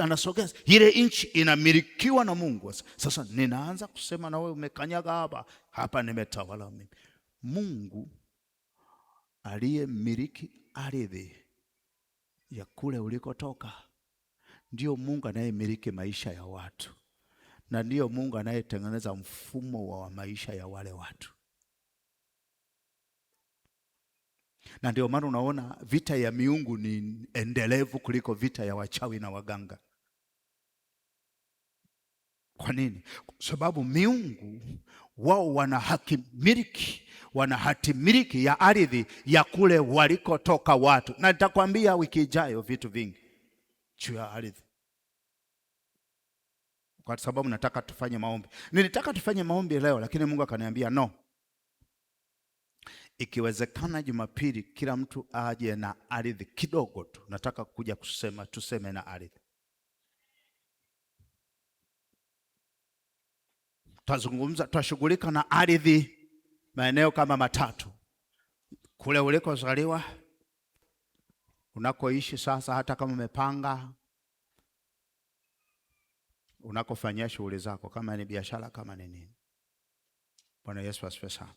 Anasogeza. Ile nchi inamilikiwa na Mungu. Sasa ninaanza kusema na wewe umekanyaga hapa. Hapa nimetawala mimi. Mungu aliyemiliki ardhi ya kule ulikotoka ndio Mungu anayemiliki maisha ya watu, na ndio Mungu anayetengeneza mfumo wa maisha ya wale watu. Na ndio maana unaona vita ya miungu ni endelevu kuliko vita ya wachawi na waganga. Kwa nini? Kwa sababu miungu wao wana haki miliki, wana hati miliki ya ardhi ya kule walikotoka watu. Na nitakwambia wiki ijayo vitu vingi juu ya ardhi, kwa sababu nataka tufanye maombi. Nilitaka tufanye maombi leo, lakini Mungu akaniambia no. Ikiwezekana Jumapili kila mtu aje na ardhi kidogo tu. Nataka kuja tuseme na ardhi. Tutazungumza, tutashughulika na ardhi maeneo kama matatu. Kule ulikozaliwa, unakoishi sasa, hata kama umepanga, unakofanyia shughuli zako, kama ni biashara, kama ni nini. Bwana Yesu asifiwe sana.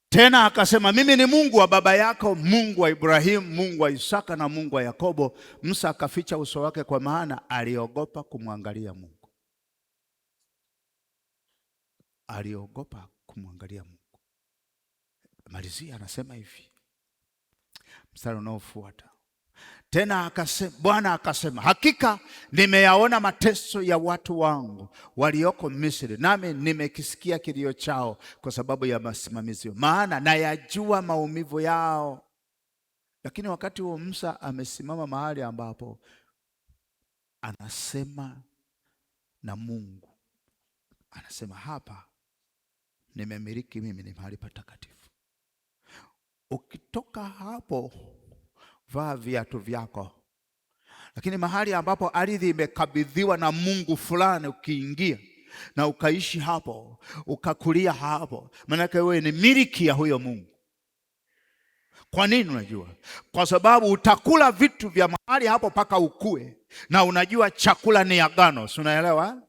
Tena akasema, mimi ni Mungu wa baba yako, Mungu wa Ibrahimu, Mungu wa Isaka na Mungu wa Yakobo. Musa akaficha uso wake kwa maana aliogopa kumwangalia Mungu. Aliogopa kumwangalia Mungu. Malizia anasema hivi, mstari unaofuata. Tena akasema, Bwana akasema, hakika nimeyaona mateso ya watu wangu walioko Misri, nami nimekisikia kilio chao kwa sababu ya masimamizi, maana nayajua maumivu yao. Lakini wakati huo Musa amesimama mahali ambapo anasema na Mungu. Anasema hapa nimemiliki mimi, ni mahali patakatifu. Ukitoka hapo, vaa viatu vyako. Lakini mahali ambapo ardhi imekabidhiwa na Mungu fulani, ukiingia na ukaishi hapo, ukakulia hapo, maana wewe ni miliki ya huyo Mungu. Kwa nini unajua? Kwa sababu utakula vitu vya mahali hapo paka ukue, na unajua chakula ni agano, unaelewa?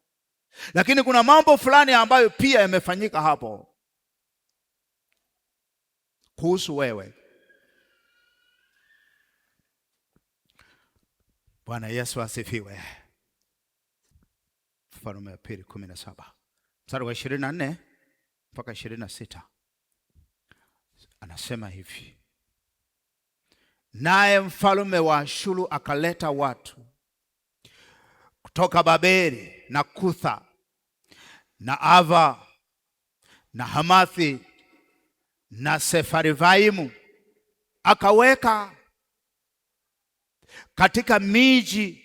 Lakini kuna mambo fulani ambayo pia yamefanyika hapo kuhusu wewe. Bwana Yesu asifiwe. Mfalme wa Pili 17 mstari wa 24 mpaka 26 anasema hivi, naye mfalme wa Ashuru akaleta watu kutoka Babeli na Kutha na Ava na Hamathi na Sefarivaimu, akaweka katika miji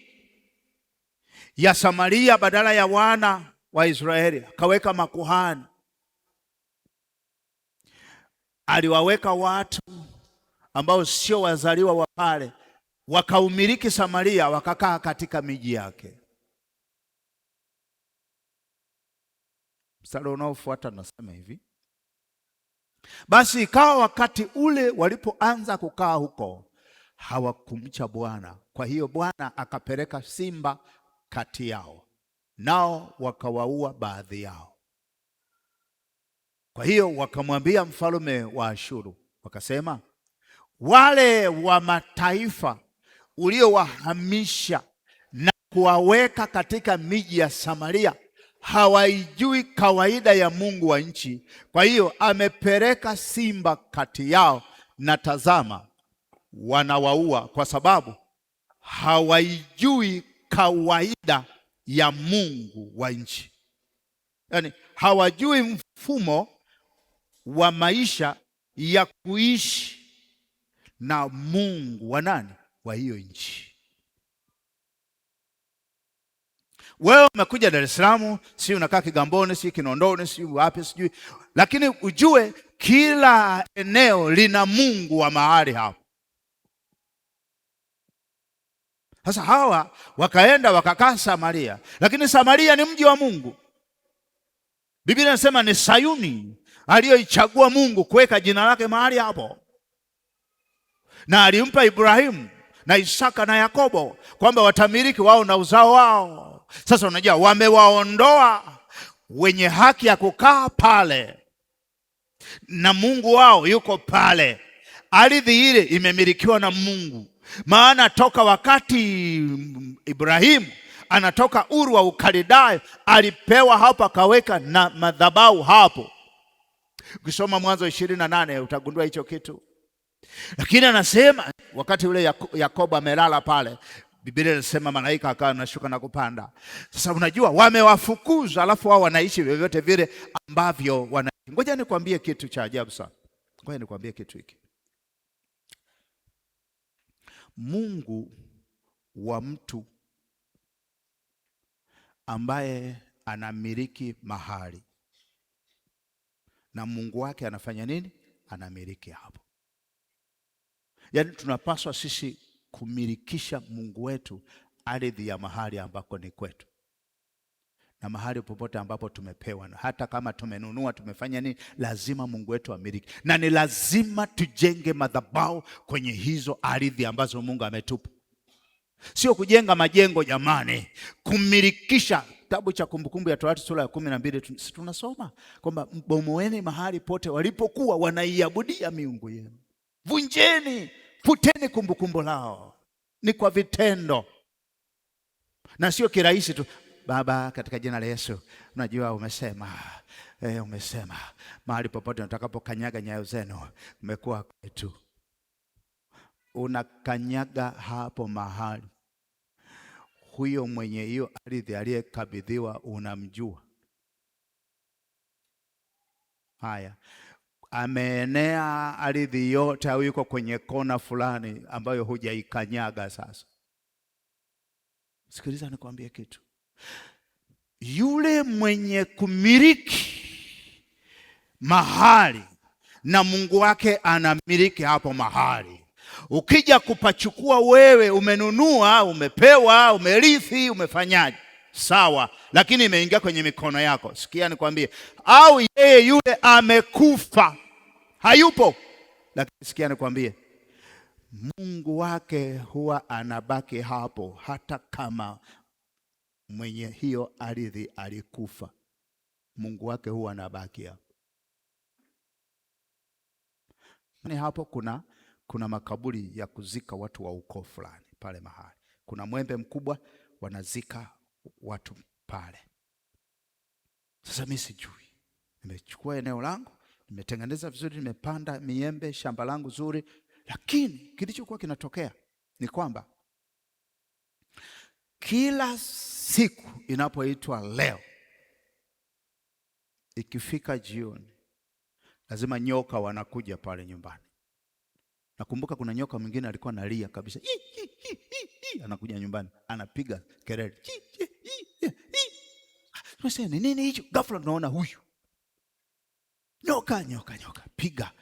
ya Samaria badala ya wana wa Israeli, akaweka makuhani. Aliwaweka watu ambao sio wazaliwa wa pale, wakaumiliki Samaria, wakakaa katika miji yake. Mstari unaofuata nasema hivi, basi ikawa wakati ule walipoanza kukaa huko, hawakumcha Bwana. Kwa hiyo Bwana akapeleka simba kati yao, nao wakawaua baadhi yao. Kwa hiyo wakamwambia mfalme wa Ashuru, wakasema, wale wa mataifa uliowahamisha na kuwaweka katika miji ya Samaria hawaijui kawaida ya Mungu wa nchi. Kwa hiyo amepeleka simba kati yao, na tazama, wanawaua kwa sababu hawaijui kawaida ya Mungu wa nchi. Yaani hawajui mfumo wa maisha ya kuishi na Mungu wa nani? Wa hiyo nchi. Wewe umekuja Dar es Salaam, si unakaa Kigamboni, si Kinondoni, si wapi sijui, lakini ujue kila eneo lina Mungu wa mahali hapo. Sasa hawa wakaenda wakakaa Samaria, lakini Samaria ni mji wa Mungu. Biblia inasema ni Sayuni aliyoichagua Mungu kuweka jina lake mahali hapo, na alimpa Ibrahimu na Isaka na Yakobo kwamba watamiliki wao na uzao wao. Sasa unajua wamewaondoa wenye haki ya kukaa pale, na Mungu wao yuko pale. Ardhi ile imemilikiwa na Mungu, maana toka wakati Ibrahimu anatoka Uru wa Ukaldayo alipewa hapo, akaweka na madhabahu hapo. Ukisoma Mwanzo 28 utagundua hicho kitu. Lakini anasema wakati ule Yakobo amelala pale, Biblia inasema malaika akawa anashuka na kupanda. Sasa unajua wamewafukuza, alafu wao wanaishi vyovyote vile ambavyo wanaishi. Ngoja nikwambie kitu cha ajabu sana. Ngoja nikwambie kitu hiki. Mungu wa mtu ambaye anamiliki mahali, na Mungu wake anafanya nini? Anamiliki hapo. Yaani tunapaswa sisi kumilikisha Mungu wetu ardhi ya mahali ambako ni kwetu, na mahali popote ambapo tumepewa, na hata kama tumenunua, tumefanya nini, lazima Mungu wetu amiliki. Na ni lazima tujenge madhabahu kwenye hizo ardhi ambazo Mungu ametupa. Sio kujenga majengo jamani, kumilikisha. Kitabu cha Kumbukumbu ya Torati sura ya 12 tunasoma kwamba bomoeni mahali pote walipokuwa wanaiabudia miungu yenu. Vunjeni, futeni kumbukumbu lao. Ni kwa vitendo na sio kirahisi tu. Baba, katika jina la Yesu, unajua umesema mahali popote utakapokanyaga nyayo zenu umekuwa kwetu. Unakanyaga hapo mahali, huyo mwenye hiyo ardhi aliyekabidhiwa unamjua. Haya, ameenea ardhi yote au yuko kwenye kona fulani ambayo hujaikanyaga? Sasa sikiliza nikwambie kitu. Yule mwenye kumiliki mahali na Mungu wake anamiliki hapo mahali. Ukija kupachukua wewe, umenunua, umepewa, umerithi, umefanyaje? Sawa, lakini imeingia kwenye mikono yako. Sikia nikwambie, au yeye yule amekufa, hayupo, lakini sikia nikwambie, Mungu wake huwa anabaki hapo hata kama mwenye hiyo ardhi alikufa. Mungu wake huwa anabaki hapo. Ni hapo kuna makaburi ya kuzika watu wa ukoo fulani pale mahali. Kuna mwembe mkubwa wanazika watu pale. Sasa mimi sijui. Nimechukua eneo langu, nimetengeneza vizuri, nimepanda miembe, shamba langu zuri, lakini kilichokuwa kinatokea ni kwamba kila siku inapoitwa leo, ikifika jioni, lazima nyoka wanakuja pale nyumbani. Nakumbuka kuna nyoka mwingine alikuwa analia kabisa. Anakuja nyumbani, anapiga kelele. Tunasema ni nini hicho? Ghafla tunaona huyu nyoka piga.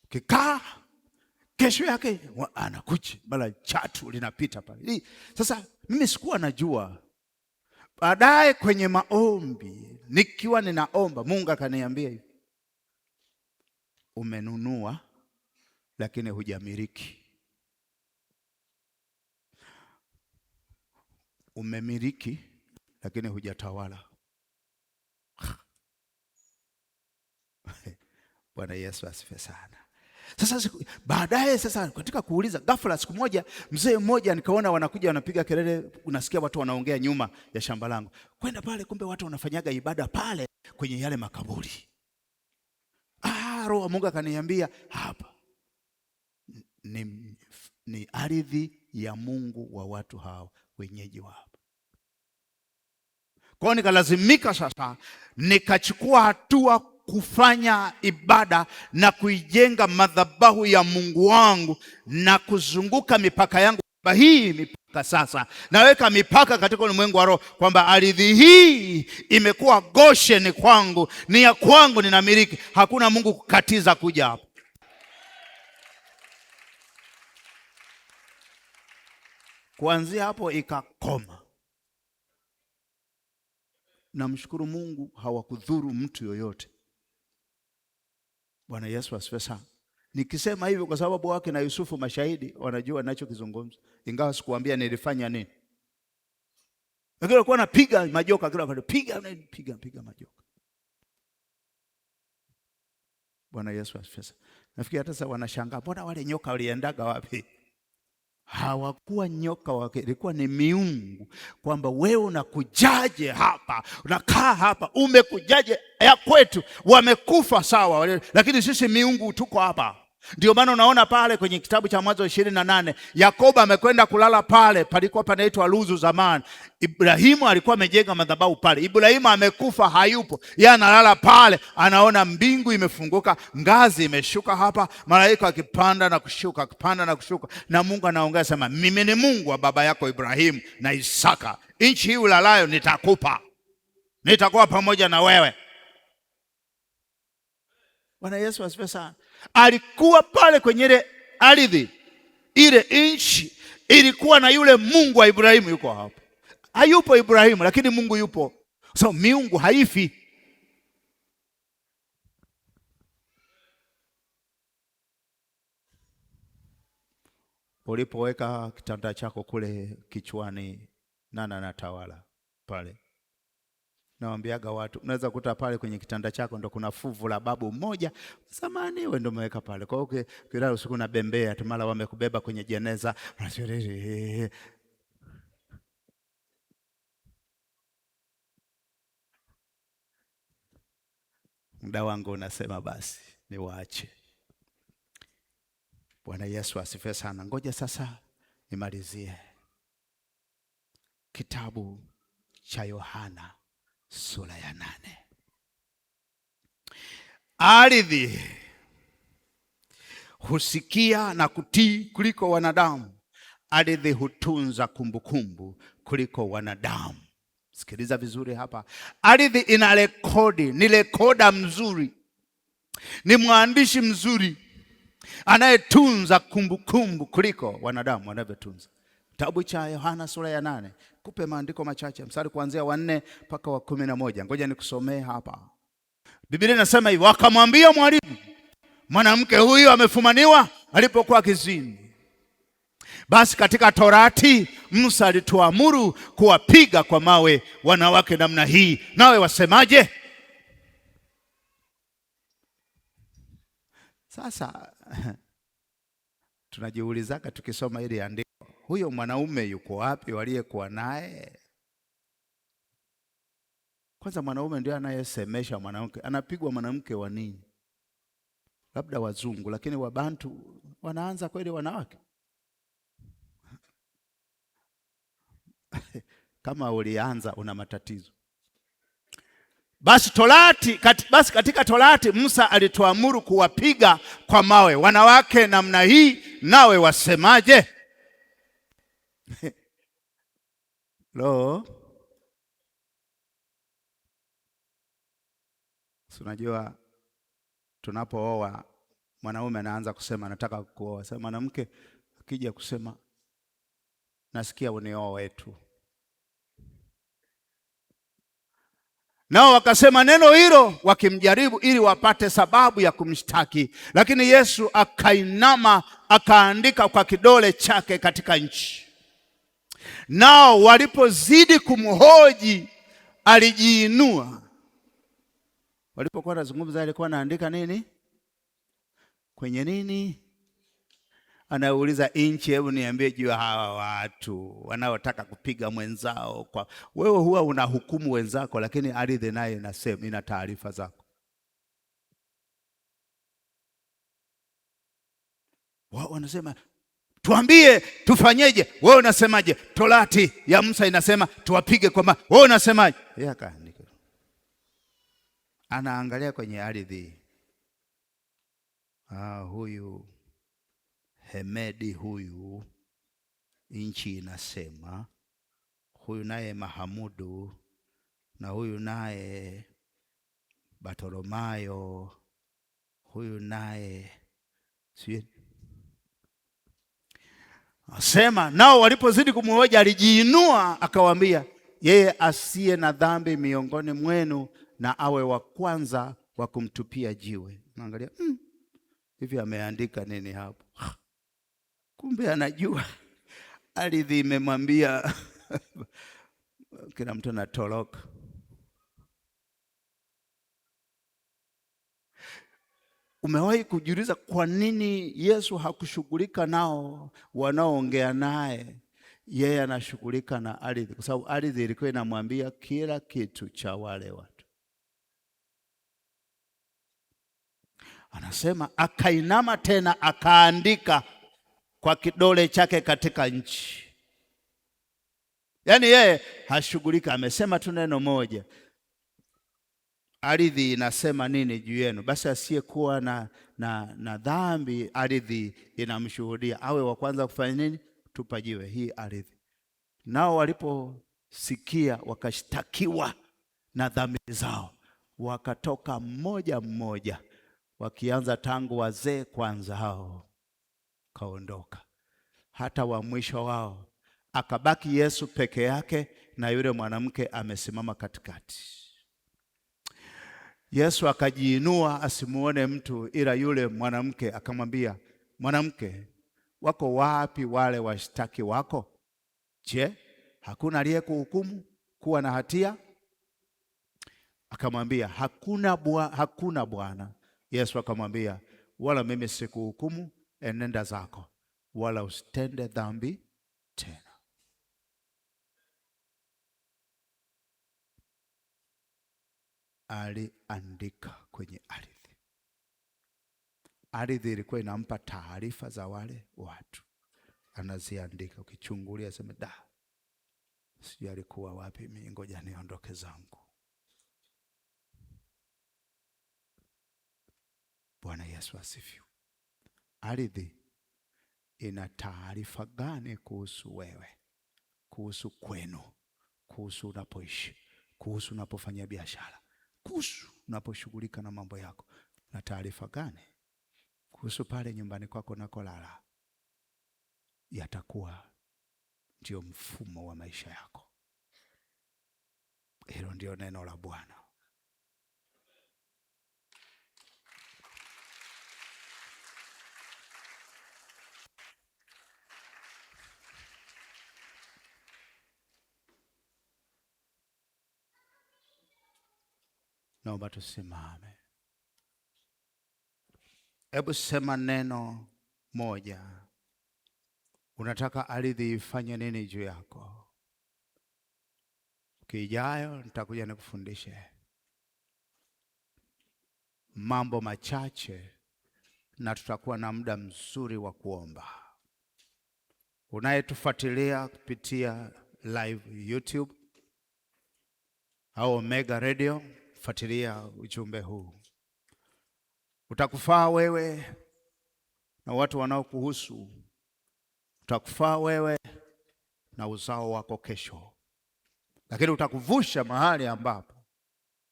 Kikaa kesho yake anakuja, bala chatu linapita pale. Sasa mimi sikuwa najua. Baadaye kwenye maombi, nikiwa ninaomba, Mungu akaniambia hivi, umenunua lakini hujamiliki. Umemiliki lakini hujatawala. Bwana Yesu asifiwe sana. Sasa baadaye, sasa katika kuuliza, ghafla siku moja mzee mmoja nikaona wanakuja wanapiga kelele, unasikia watu wanaongea nyuma ya shamba langu. Kwenda pale, kumbe watu wanafanyaga ibada pale kwenye yale makaburi. Roho wa Mungu akaniambia hapa ni ardhi ya Mungu wa watu hao, wenyeji wao. Kwa hiyo nikalazimika sasa nikachukua hatua kufanya ibada na kuijenga madhabahu ya Mungu wangu na kuzunguka mipaka yangu. Hii mipaka sasa naweka mipaka katika ulimwengu wa roho, kwamba ardhi hii imekuwa Gosheni kwangu, ni ya kwangu, ninamiliki. Hakuna Mungu kukatiza kuja hapa. Kuanzia hapo ikakoma. Namshukuru Mungu, hawakudhuru mtu yoyote. Bwana Yesu asifiwe sana. Nikisema hivyo kwa sababu wake na Yusufu mashahidi wanajua ninachokizungumza, ingawa sikuambia nilifanya nini. Lakini walikuwa napiga majoka kila wakati, piga majoka. Bwana Yesu asifiwe sana. Nafikiri hata sasa wanashangaa, mbona wale nyoka waliendaga wapi? Hawakuwa nyoka wake, ilikuwa ni miungu, kwamba wewe unakujaje hapa, unakaa hapa, umekujaje ya kwetu? Wamekufa sawa, lakini sisi miungu tuko hapa. Ndio maana unaona pale kwenye kitabu cha Mwanzo 28 Yakobo amekwenda kulala pale, palikuwa panaitwa Luzu zamani. Ibrahimu alikuwa amejenga madhabahu pale. Ibrahimu amekufa, hayupo, yeye analala pale, anaona mbingu imefunguka, ngazi imeshuka hapa, malaika akipanda na kushuka, akipanda na kushuka, na Mungu anaongea sema, mimi ni Mungu wa baba yako Ibrahimu na Isaka, nchi hii ulalayo nitakupa, nitakuwa pamoja na wewe. Bwana Yesu asifiwe sana. Alikuwa pale kwenye ile ardhi, ile nchi ilikuwa na yule Mungu wa Ibrahimu yuko hapo. Hayupo Ibrahimu, lakini Mungu yupo. So miungu haifi. Ulipoweka kitanda chako kule kichwani, nana natawala pale. Nawaambiaga watu, unaweza kuta pale kwenye kitanda chako ndo kuna fuvu la babu mmoja zamani, wewe ndo umeweka pale. Kwa hiyo kila usiku na bembea tu, mara wamekubeba kwenye jeneza. Muda wangu unasema basi niwaache. Bwana Yesu asifiwe sana. Ngoja sasa nimalizie kitabu cha Yohana sura ya 8. Ardhi husikia na kutii kuliko wanadamu. Ardhi hutunza kumbukumbu kuliko wanadamu. Sikiliza vizuri hapa. Ardhi ina rekodi, ni rekoda mzuri, ni mwandishi mzuri anayetunza kumbukumbu kuliko wanadamu wanavyotunza. Kitabu cha Yohana sura ya 8. Kupe maandiko machache, mstari kuanzia wa 4 mpaka wa 11. Ngoja nikusomee hapa. Biblia inasema hivi, wakamwambia mwalimu, mwanamke huyu amefumaniwa alipokuwa kizini. Basi katika Torati Musa alituamuru kuwapiga kwa mawe wanawake namna hii, nawe wasemaje? Sasa tunajiulizaka tukisoma hili andiko, huyo mwanaume yuko wapi waliyekuwa naye? Kwanza mwanaume ndio anayesemesha mwanamke. Anapigwa mwanamke wa nini? Labda wazungu, lakini wabantu wanaanza kweli wanawake? Kama ulianza una matatizo. Basi katika Torati Musa alituamuru kuwapiga kwa mawe wanawake namna hii, nawe wasemaje? Lo, unajua tunapooa mwanaume anaanza kusema nataka kuoa. Sasa mwanamke akija kusema nasikia unioe tu, nao wakasema neno hilo wakimjaribu ili wapate sababu ya kumshtaki. Lakini Yesu akainama akaandika kwa kidole chake katika nchi. Nao walipozidi kumhoji alijiinua. Walipokuwa wanazungumza alikuwa anaandika nini? Kwenye nini? Anauliza nchi, hebu niambie juu ya hawa watu wanaotaka kupiga mwenzao. Kwa wewe huwa unahukumu wenzako, lakini ardhi naye inasema, ina taarifa zako. Wao wanasema tuambie tufanyeje. Wewe unasemaje? Torati ya Musa inasema tuwapige kwa mawe. Wewe unasemaje? Yeye akaandika, anaangalia kwenye ardhi. Huyu Hemedi, huyu nchi inasema, huyu naye Mahamudu, na huyu naye Bartolomayo, huyu naye asema. Nao walipozidi kumhoji, alijiinua akawaambia, yeye asiye na dhambi miongoni mwenu na awe wa kwanza wa kumtupia jiwe. Naangalia hivi ameandika nini hapo? Kumbe anajua ardhi imemwambia kila mtu anatoroka. Umewahi kujiuliza kwa nini Yesu hakushughulika nao wanaoongea naye? Yeye anashughulika na ardhi, kwa sababu ardhi ilikuwa inamwambia kila kitu cha wale watu. Anasema akainama tena akaandika kwa kidole chake katika nchi. Yaani yeye hashughulika, amesema tu neno moja, ardhi inasema nini juu yenu? Basi asiyekuwa na dhambi, ardhi inamshuhudia awe wa kwanza kufanya nini? Tupa jiwe hii ardhi. Nao waliposikia wakashtakiwa na dhambi zao, wakatoka mmoja mmoja, wakianza tangu wazee kwanza, hao kaondoka, hata wa mwisho wao akabaki Yesu peke yake na yule mwanamke amesimama katikati. Yesu akajiinua asimuone mtu ila yule mwanamke, akamwambia, mwanamke, wako wapi wale washtaki wako? Je, hakuna aliyekuhukumu kuwa na hatia? Akamwambia, hakuna Bwana. Yesu akamwambia, wala mimi sikuhukumu, enenda zako, wala usitende dhambi tena. Aliandika kwenye ardhi. Ardhi ilikuwa inampa taarifa za wale watu, anaziandika. Ukichungulia sema, sijui alikuwa wapi, mimi ngoja niondoke zangu. Bwana Yesu asifiwe. Ardhi ina taarifa gani kuhusu wewe, kuhusu kwenu, kuhusu unapoishi, kuhusu unapofanya biashara, kuhusu unaposhughulika na mambo yako? Na taarifa gani kuhusu pale nyumbani kwako nakolala? Yatakuwa ndio mfumo wa maisha yako. Hilo ndio neno la Bwana. Naomba tusimame. Hebu sema neno moja. Unataka ardhi ifanye nini juu yako? Kijayo nitakuja nikufundishe mambo machache na tutakuwa na muda mzuri wa kuomba. Unayetufuatilia kupitia live YouTube au Omega Radio, fuatilia ujumbe huu. Utakufaa wewe na watu wanaokuhusu. Utakufaa wewe na uzao wako kesho. Lakini utakuvusha mahali ambapo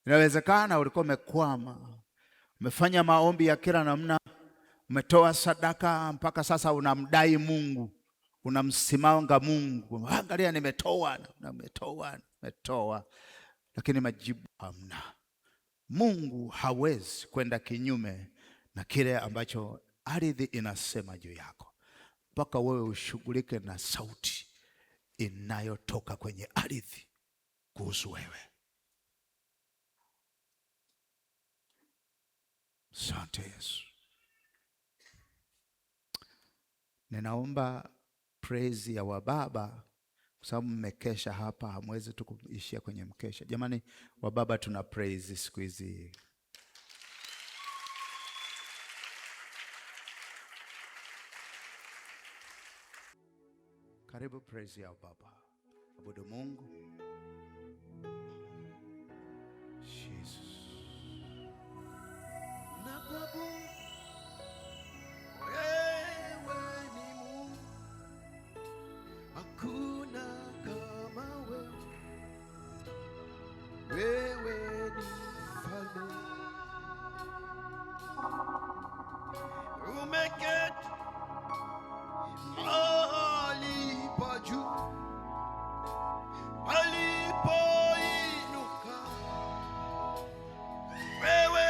inawezekana ulikuwa umekwama. Umefanya maombi ya kila namna, umetoa sadaka mpaka sasa unamdai Mungu, unamsimanga Mungu. Angalia, nimetoa, lakini majibu hamna. Mungu hawezi kwenda kinyume na kile ambacho ardhi inasema juu yako, mpaka wewe ushughulike na sauti inayotoka kwenye ardhi kuhusu wewe. Asante Yesu. Ninaomba praise ya wababa, kwa sababu mmekesha hapa, hamwezi tu kuishia kwenye mkesha. Jamani, wababa tuna praise siku hizi. Karibu praise ya Baba. Abudu Mungu. Jesus. Nakuabudu wewe ni Mungu, hakuna kama wewe. Wewe ni mfalme, umeketi mahali pa juu palipoinuka. Wewe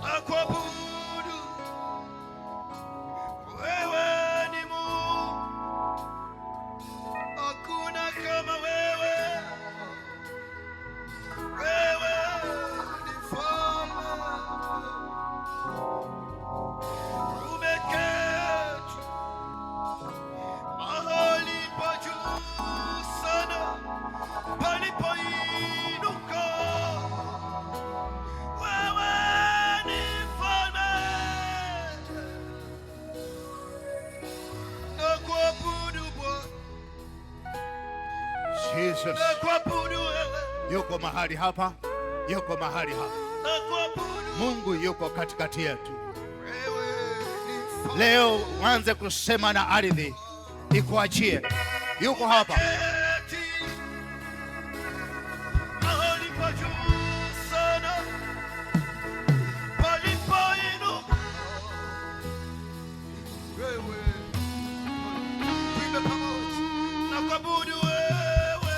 nakuabudu, wewe ni Mungu, hakuna kama wewe. Wewe ni mfalme, umeketi mahali pa juu sana palipoinuka. Wewe ni mfalme, nakuabudu Bwana. Jesus. Nakuabudu wewe. Yuko mahali hapa. Yuko mahali hapa. Nakuabudu. Mungu yuko katikati yetu. Wewe ni mfalme. Leo uanze kusema na ardhi ikuachie. Yuko hapa. Mahali pa juu sana palipoinuka. Wewe tuimbe pamoja. Nakuabudu wewe,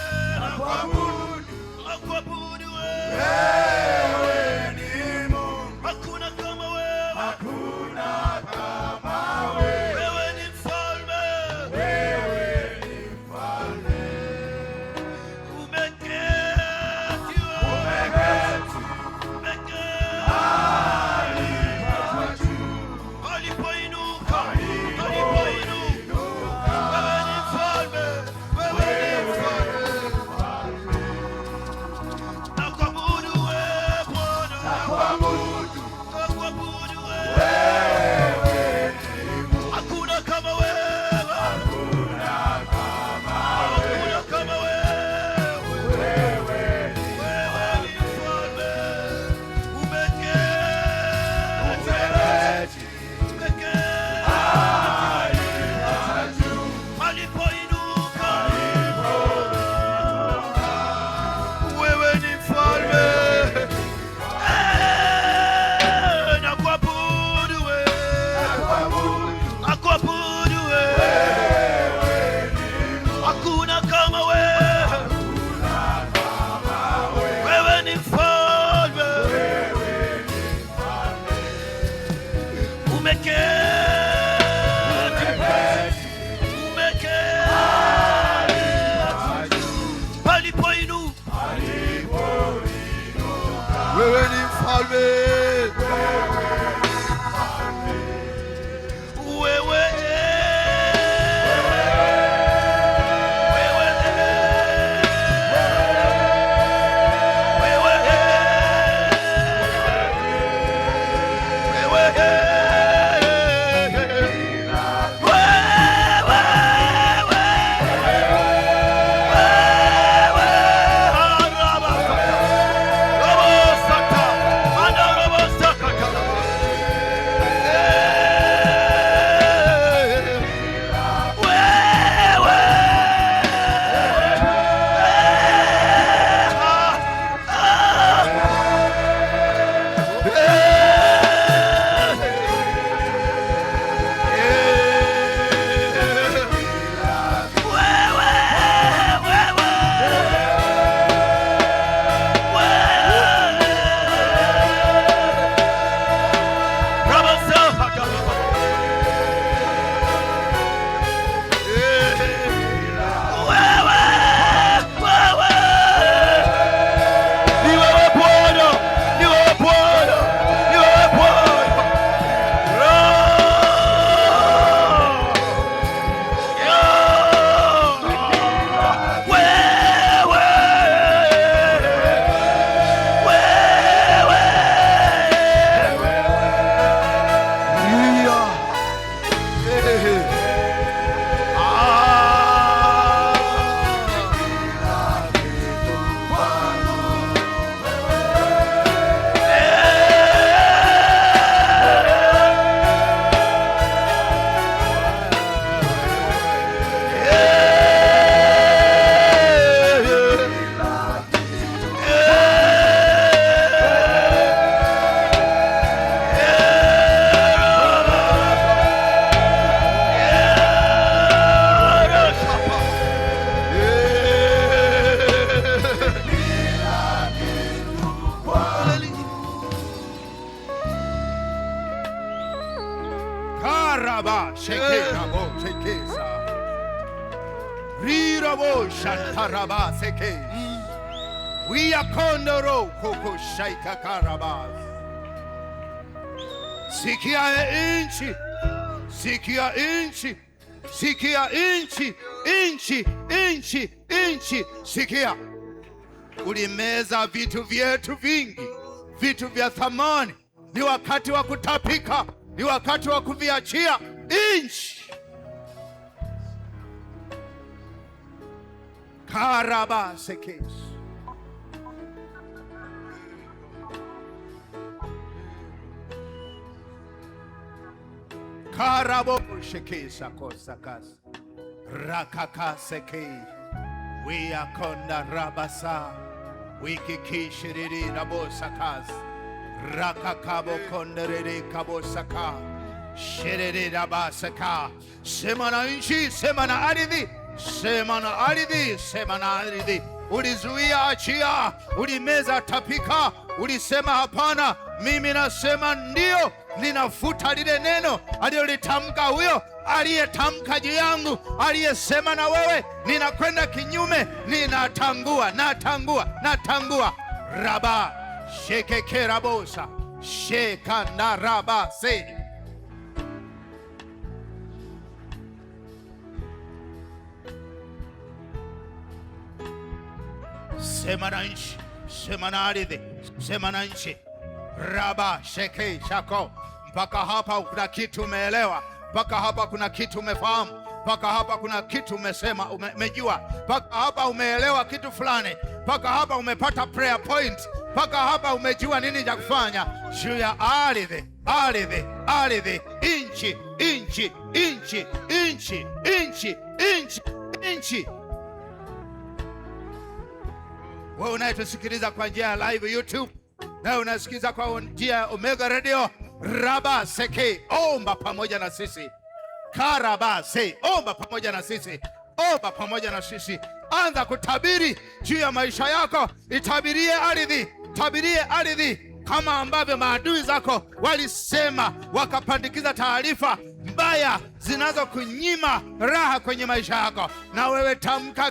nakuabudu wewe. Wewe ni Mungu, hakuna kama wewe, hakuna kama wewe. Wewe ni mfalme, umeketi palipoinuka. Wewe ni mfalme, wewe ni mfalme. Nakuabudu wewe Bwana, nakuabudu wewe. Hakuna kama wewe, hakuna kama wewe. Wewe ni mfalme, umeketi palipoinuka. Wewe ni mfalme, nakuabudu wewe, nakuabudu wewe. Hakuna kama wewe, wewe ni mfalme, palipoinuka. Wewe ni mfalme, wewe Rabo Shantaraba Seke. We are Kondoro Koko Shaika Karabas. Sikia inchi. Sikia inchi. Sikia inchi. Inchi. Sikia. Ulimeza vitu vyetu vingi, vitu vya thamani. Ni wakati wa kutapika, ni wakati wa kuviachia inchi. Karabasekes. Karabo shekesa kosakas. Rakakaseke. We are konda rabasa. Wiki kishiriri rabosakas. Rakakabo konderere kabosaka. Shiriri rabasaka. Semana inchi, semana ardhi. Semana ardhi, semana ardhi. Ulizuia achia, ulimeza tapika, ulisema hapana, mimi nasema ndio. Ninafuta lile neno aliyolitamka huyo aliyetamka juu yangu, aliyesema na wewe. Ninakwenda kinyume, ninatangua, natangua. Raba shekeke rabosa shekanda raba se. Sema na nchi, sema na ardhi, sema na nchi. Raba sheke shako. Mpaka hapa kuna kitu umeelewa, mpaka hapa kuna kitu umefahamu, mpaka hapa kuna kitu umesema, umejua, mpaka hapa umeelewa kitu fulani, mpaka hapa umepata prayer point, mpaka hapa umejua nini cha kufanya juu ya ardhi, inchi. Wewe unayetusikiliza kwa njia ya live YouTube na unasikiza kwa njia ya Omega Radio, Raba Seke, omba pamoja na sisi. Karaba Se, omba pamoja na sisi. Omba pamoja na sisi. Anza kutabiri juu ya maisha yako. Itabirie ardhi kama ambavyo maadui zako walisema, wakapandikiza taarifa mbaya zinazokunyima raha kwenye maisha yako. Na wewe tamka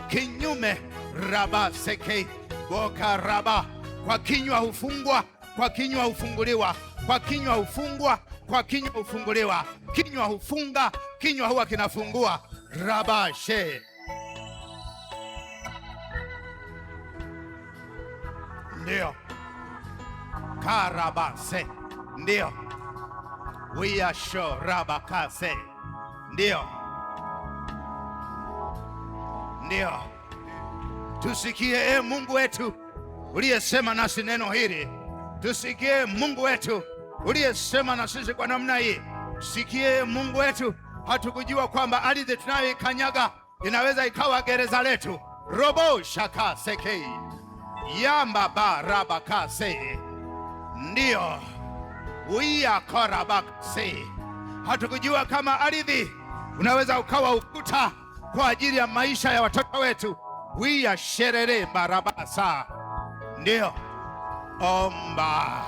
kinyume. Raba Seke boka raba. Kwa kinywa hufungwa, kwa kinywa hufunguliwa, kwa kinywa hufungwa, kwa kinywa hufunguliwa. Kinywa hufunga, kinywa huwa kinafungua. Raba she. Ndio. Karaba se. Ndio. We are sure. Raba kase. Ndio. Tusikie Mungu wetu uliyesema nasi neno hili. Tusikie Mungu wetu uliyesema na sisi kwa namna hii. Sikie Mungu wetu, hatukujua kwamba ardhi tunayoikanyaga inaweza ikawa gereza letu. Robo shaka seke yamba baraba kase. Ndio uia koraba se. Hatukujua kama ardhi unaweza ukawa ukuta kwa ajili ya maisha ya watoto wetu. Uia sherere barabasa. Ndio. Omba.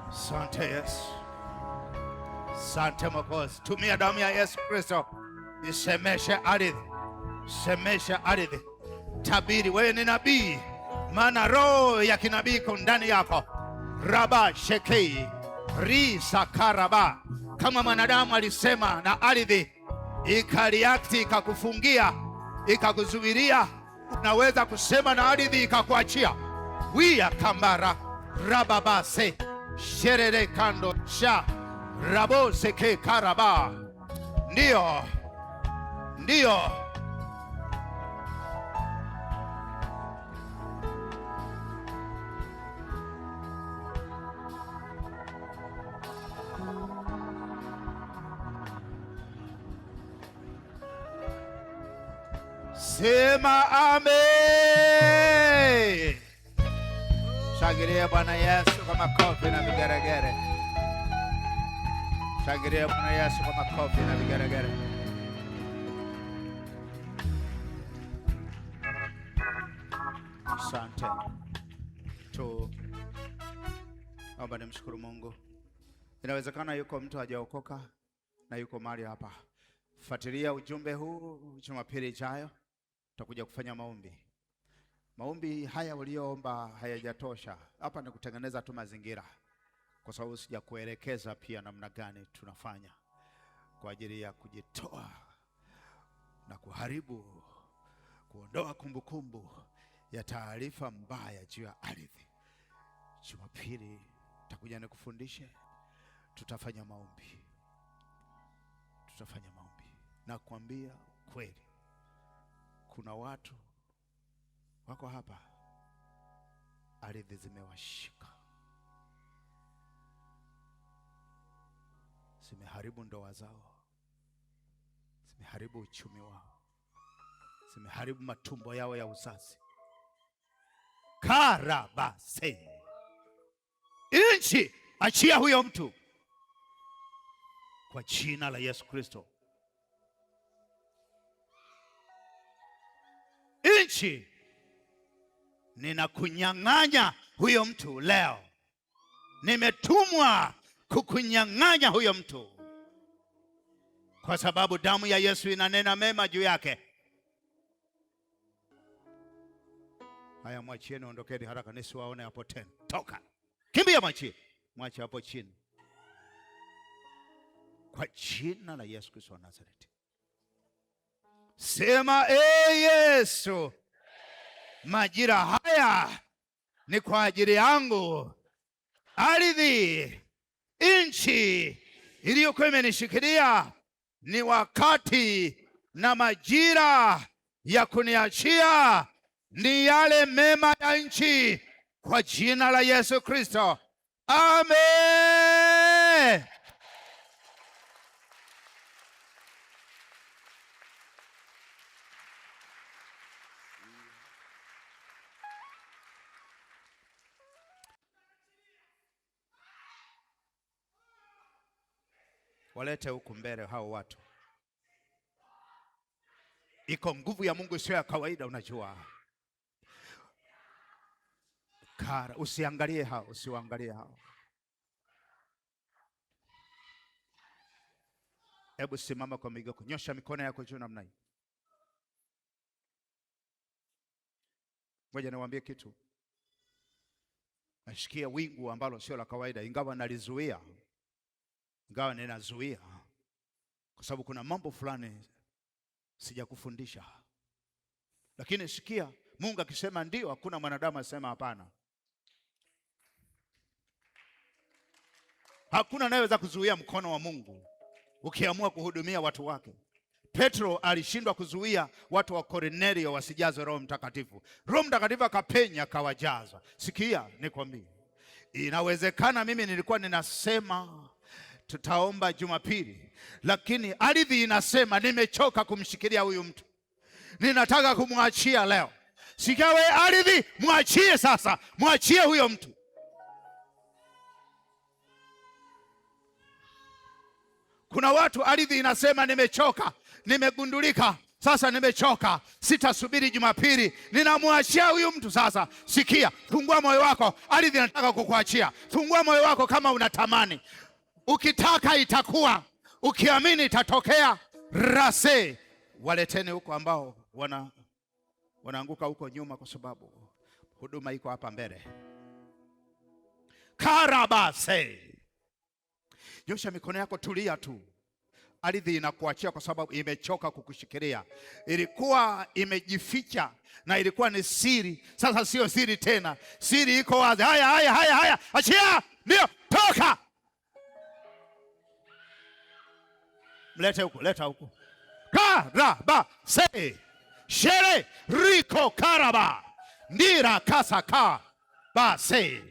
Sante Yesu. Sante Mwokozi. Tumia damu ya Yesu Kristo isemeshe ardhi. Semesha ardhi. Tabiri, wewe ni nabii, maana roho ya kinabii iko ndani yako. Raba shekei risa karaba. Kama mwanadamu alisema na ardhi ikariakti, ikakufungia, ikakuzuilia, unaweza kusema na ardhi ikakuachia. Wia kambara rababase sherere kando sha rabo seke karaba. Ndio. Sema amen. Shangilia Bwana Yesu kwa makofi na vigeregere. Shangilia Bwana Yesu kwa makofi na vigeregere. Asante naomba nimshukuru Mungu. Inawezekana yuko mtu hajaokoka na yuko mahali hapa. Fuatilia ujumbe huu. Jumapili ijayo tutakuja kufanya maombi. Maombi haya uliyoomba hayajatosha. Hapa ni kutengeneza tu mazingira, kwa sababu sijakuelekeza pia namna gani tunafanya kwa ajili ya kujitoa na kuharibu, kuondoa kumbukumbu ya taarifa mbaya juu ya ardhi. Jumapili nitakuja nikufundishe, tutafanya maombi. Na kuambia kweli, kuna watu wako hapa ardhi zimewashika, zimeharibu ndoa zao, zimeharibu uchumi wao, zimeharibu matumbo yao ya uzazi. Karabase, nchi achia huyo mtu kwa jina la Yesu Kristo. Nchi, ninakunyang'anya huyo mtu leo. Nimetumwa kukunyang'anya huyo mtu, kwa sababu damu ya Yesu inanena mema juu yake. Haya, mwachieni, ondokeni haraka nisiwaone hapo tena. Toka, kimbia, mwachi hapo chini, kwa jina la Yesu Kristo wa Nazareti. Sema Yesu, majira haya ni kwa ajili yangu. Ardhi, nchi iliyokuwa imenishikilia, ni wakati na majira ya kuniachia. Ni yale mema ya nchi, kwa jina la Yesu Kristo. Amen. Walete huku mbele hao watu. Iko nguvu ya Mungu sio ya kawaida, unajua. Usiangalie hao, usiwaangalie hao. Hebu simama kwa miguu, nyosha mikono yako juu namna hii. Ngoja niwaambie kitu. Nashikia wingu ambalo sio la kawaida, ingawa ninazuia kwa sababu kuna mambo fulani sijakufundisha. Lakini sikia, Mungu akisema ndio, hakuna mwanadamu asema hapana. Hakuna anayeweza kuzuia mkono wa Mungu ukiamua kuhudumia watu wake. Petro alishindwa kuzuia watu wa Kornelio wasijazwe Roho Mtakatifu. Roho Mtakatifu akapenya akawajaza. Sikia nikwambie, inawezekana mimi nilikuwa ninasema tutaomba Jumapili, lakini ardhi inasema nimechoka kumshikilia huyu mtu, ninataka kumwachia leo. Sikia wewe ardhi, mwachie sasa, mwachie huyo mtu. Kuna watu ardhi inasema nimechoka, nimegundulika, sasa nimechoka, sitasubiri Jumapili, ninamwachia huyu mtu sasa. Sikia, fungua moyo wako, ardhi inataka kukuachia. Fungua moyo wako kama unatamani. Ukitaka itakuwa, ukiamini itatokea. Rase, waleteni huko ambao wanaanguka huko nyuma, kwa sababu huduma iko hapa mbele. Karabase, nyosha mikono yako, tulia tu. Ardhi inakuachia kwa sababu imechoka kukushikilia. Ilikuwa imejificha na ilikuwa ni siri, sasa sio siri tena, siri iko wazi. Haya, achia, ndio, toka. Mlete huku, leta huku. Karaba se shere riko karaba ndira kasaka base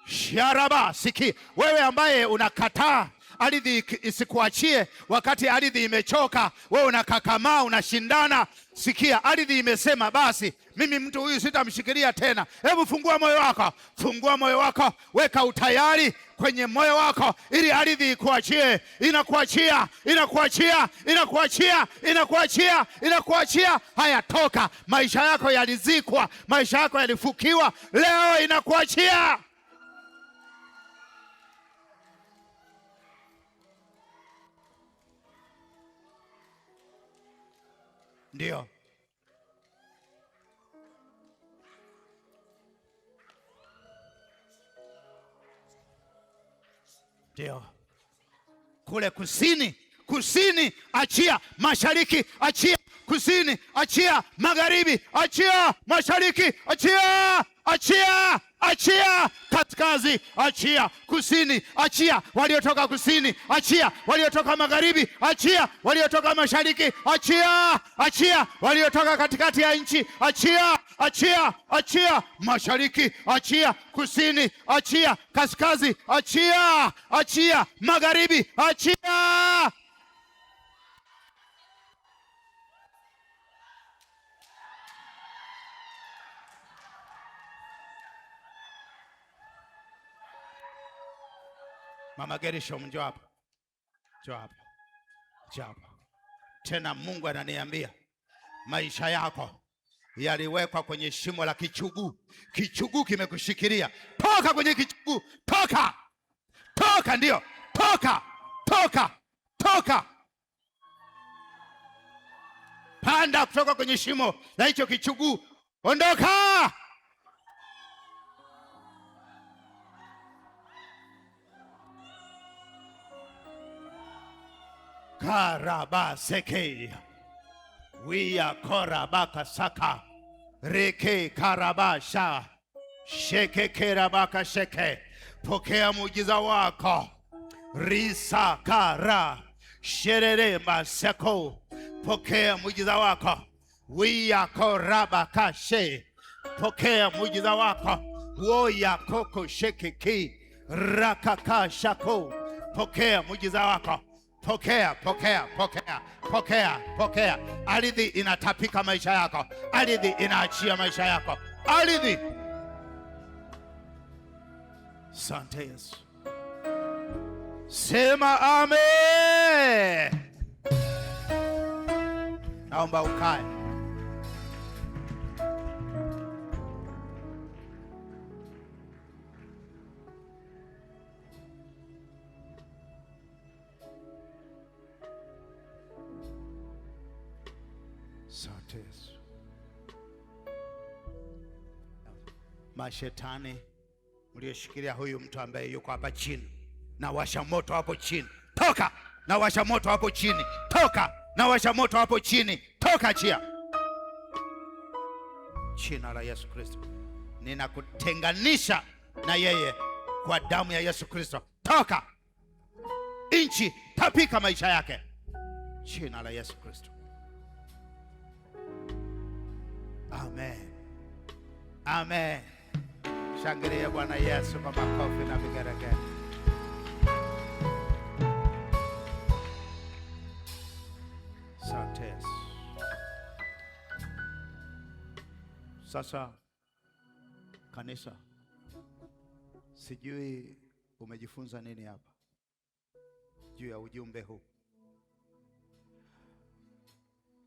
sharaba. Siki wewe ambaye unakataa ardhi isikuachie wakati ardhi imechoka, wewe unakakamaa, unashindana. Sikia, ardhi imesema basi mimi mtu huyu sitamshikilia tena. Hebu fungua moyo wako, fungua moyo wako, weka utayari kwenye moyo wako ili ardhi ikuachie. Inakuachia, inakuachia, inakuachia, inakuachia, inakuachia. Haya, toka. Maisha yako yalizikwa, maisha yako yalifukiwa, leo inakuachia. Ndio. Ndio. Kule kusini, kusini achia, mashariki achia, kusini achia, magharibi achia, mashariki achia, achia, achia, kaskazini achia, kusini achia, waliotoka kusini achia, waliotoka magharibi achia, waliotoka mashariki achia, achia, waliotoka katikati ya nchi achia, achia, achia, mashariki achia, kusini achia, kaskazini achia, achia, magharibi achia. Mama Gershom, njoo hapa. Njoo hapa. Njoo hapa. Tena Mungu ananiambia maisha yako yaliwekwa kwenye shimo la kichuguu. Kichuguu kimekushikilia. Toka kwenye kichuguu. Toka. Toka, ndio. Toka. Toka. Toka. Panda kutoka kwenye shimo la hicho kichuguu. Ondoka. Karabaseke wia korabaka saka reke karabasha sheke kerabaka sheke. Pokea muujiza wako. Risa kara sherere maseko. Pokea muujiza wako. Wia korabaka she. Pokea muujiza wako. Woya koko sheke ki rakaka shako. Pokea muujiza wako. Pokea, pokea, pokea, pokea, pokea. Ardhi inatapika maisha yako. Ardhi inaachia maisha yako. Ardhi. Asante Yesu. Sema amen. Naomba ukae. Asante Yesu. Mashetani mlioshikilia huyu mtu ambaye yuko hapa chini, na washa moto hapo chini. Toka. Na washa moto hapo chini. Toka. Na washa moto hapo chini. Toka, chia. Jina la Yesu Kristo. Ninakutenganisha na yeye kwa damu ya Yesu Kristo. Toka. Inchi tapika maisha yake. Jina la Yesu Kristo. Amen. Amen. Shangilia Bwana Yesu kwa makofi na vigeregere. Asante Yesu. Sasa kanisa, sijui umejifunza nini hapa juu ya ujumbe huu.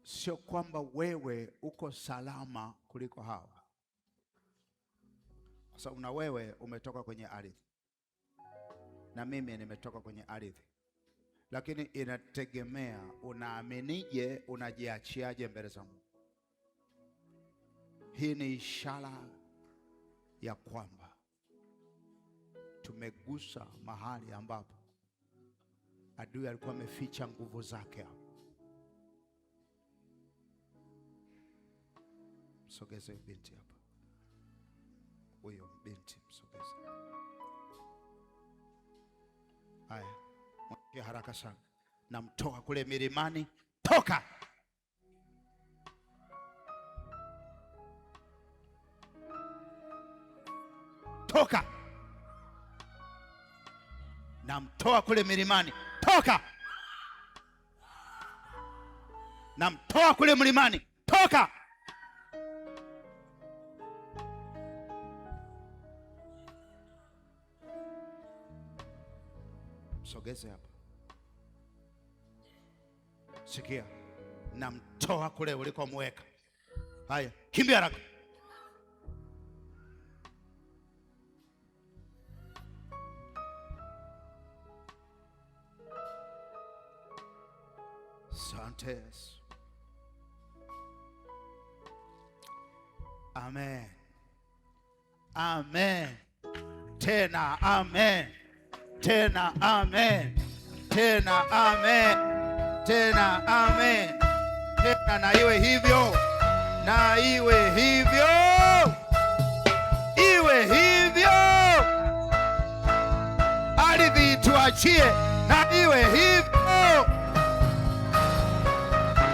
Sio kwamba wewe uko salama kuliko hawa, kwa sababu na wewe umetoka kwenye ardhi na mimi nimetoka kwenye ardhi, lakini inategemea unaaminije, unajiachiaje mbele za Mungu. Hii ni ishara ya kwamba tumegusa mahali ambapo adui alikuwa ameficha nguvu zake hapo. Msogeze binti hapa. Huyo binti msogeze. Haya, mweke haraka sana. Namtoa kule milimani. Toka. Toka. namtoa kule milimani, toka. Namtoa kule mlimani, toka. Sogeze hapa. Sikia, namtoa kule ulikomweka. Haya, kimbia haraka. Asante Yesu. Amen. Amen. Tena amen. Tena amen. Tena amen. Tena amen. Tena na iwe hivyo. Na iwe hivyo. Iwe hivyo. Ardhi tuachie, na iwe hivyo.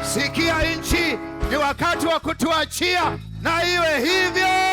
Sikia nchi, ni wakati wa kutuachia, na iwe hivyo.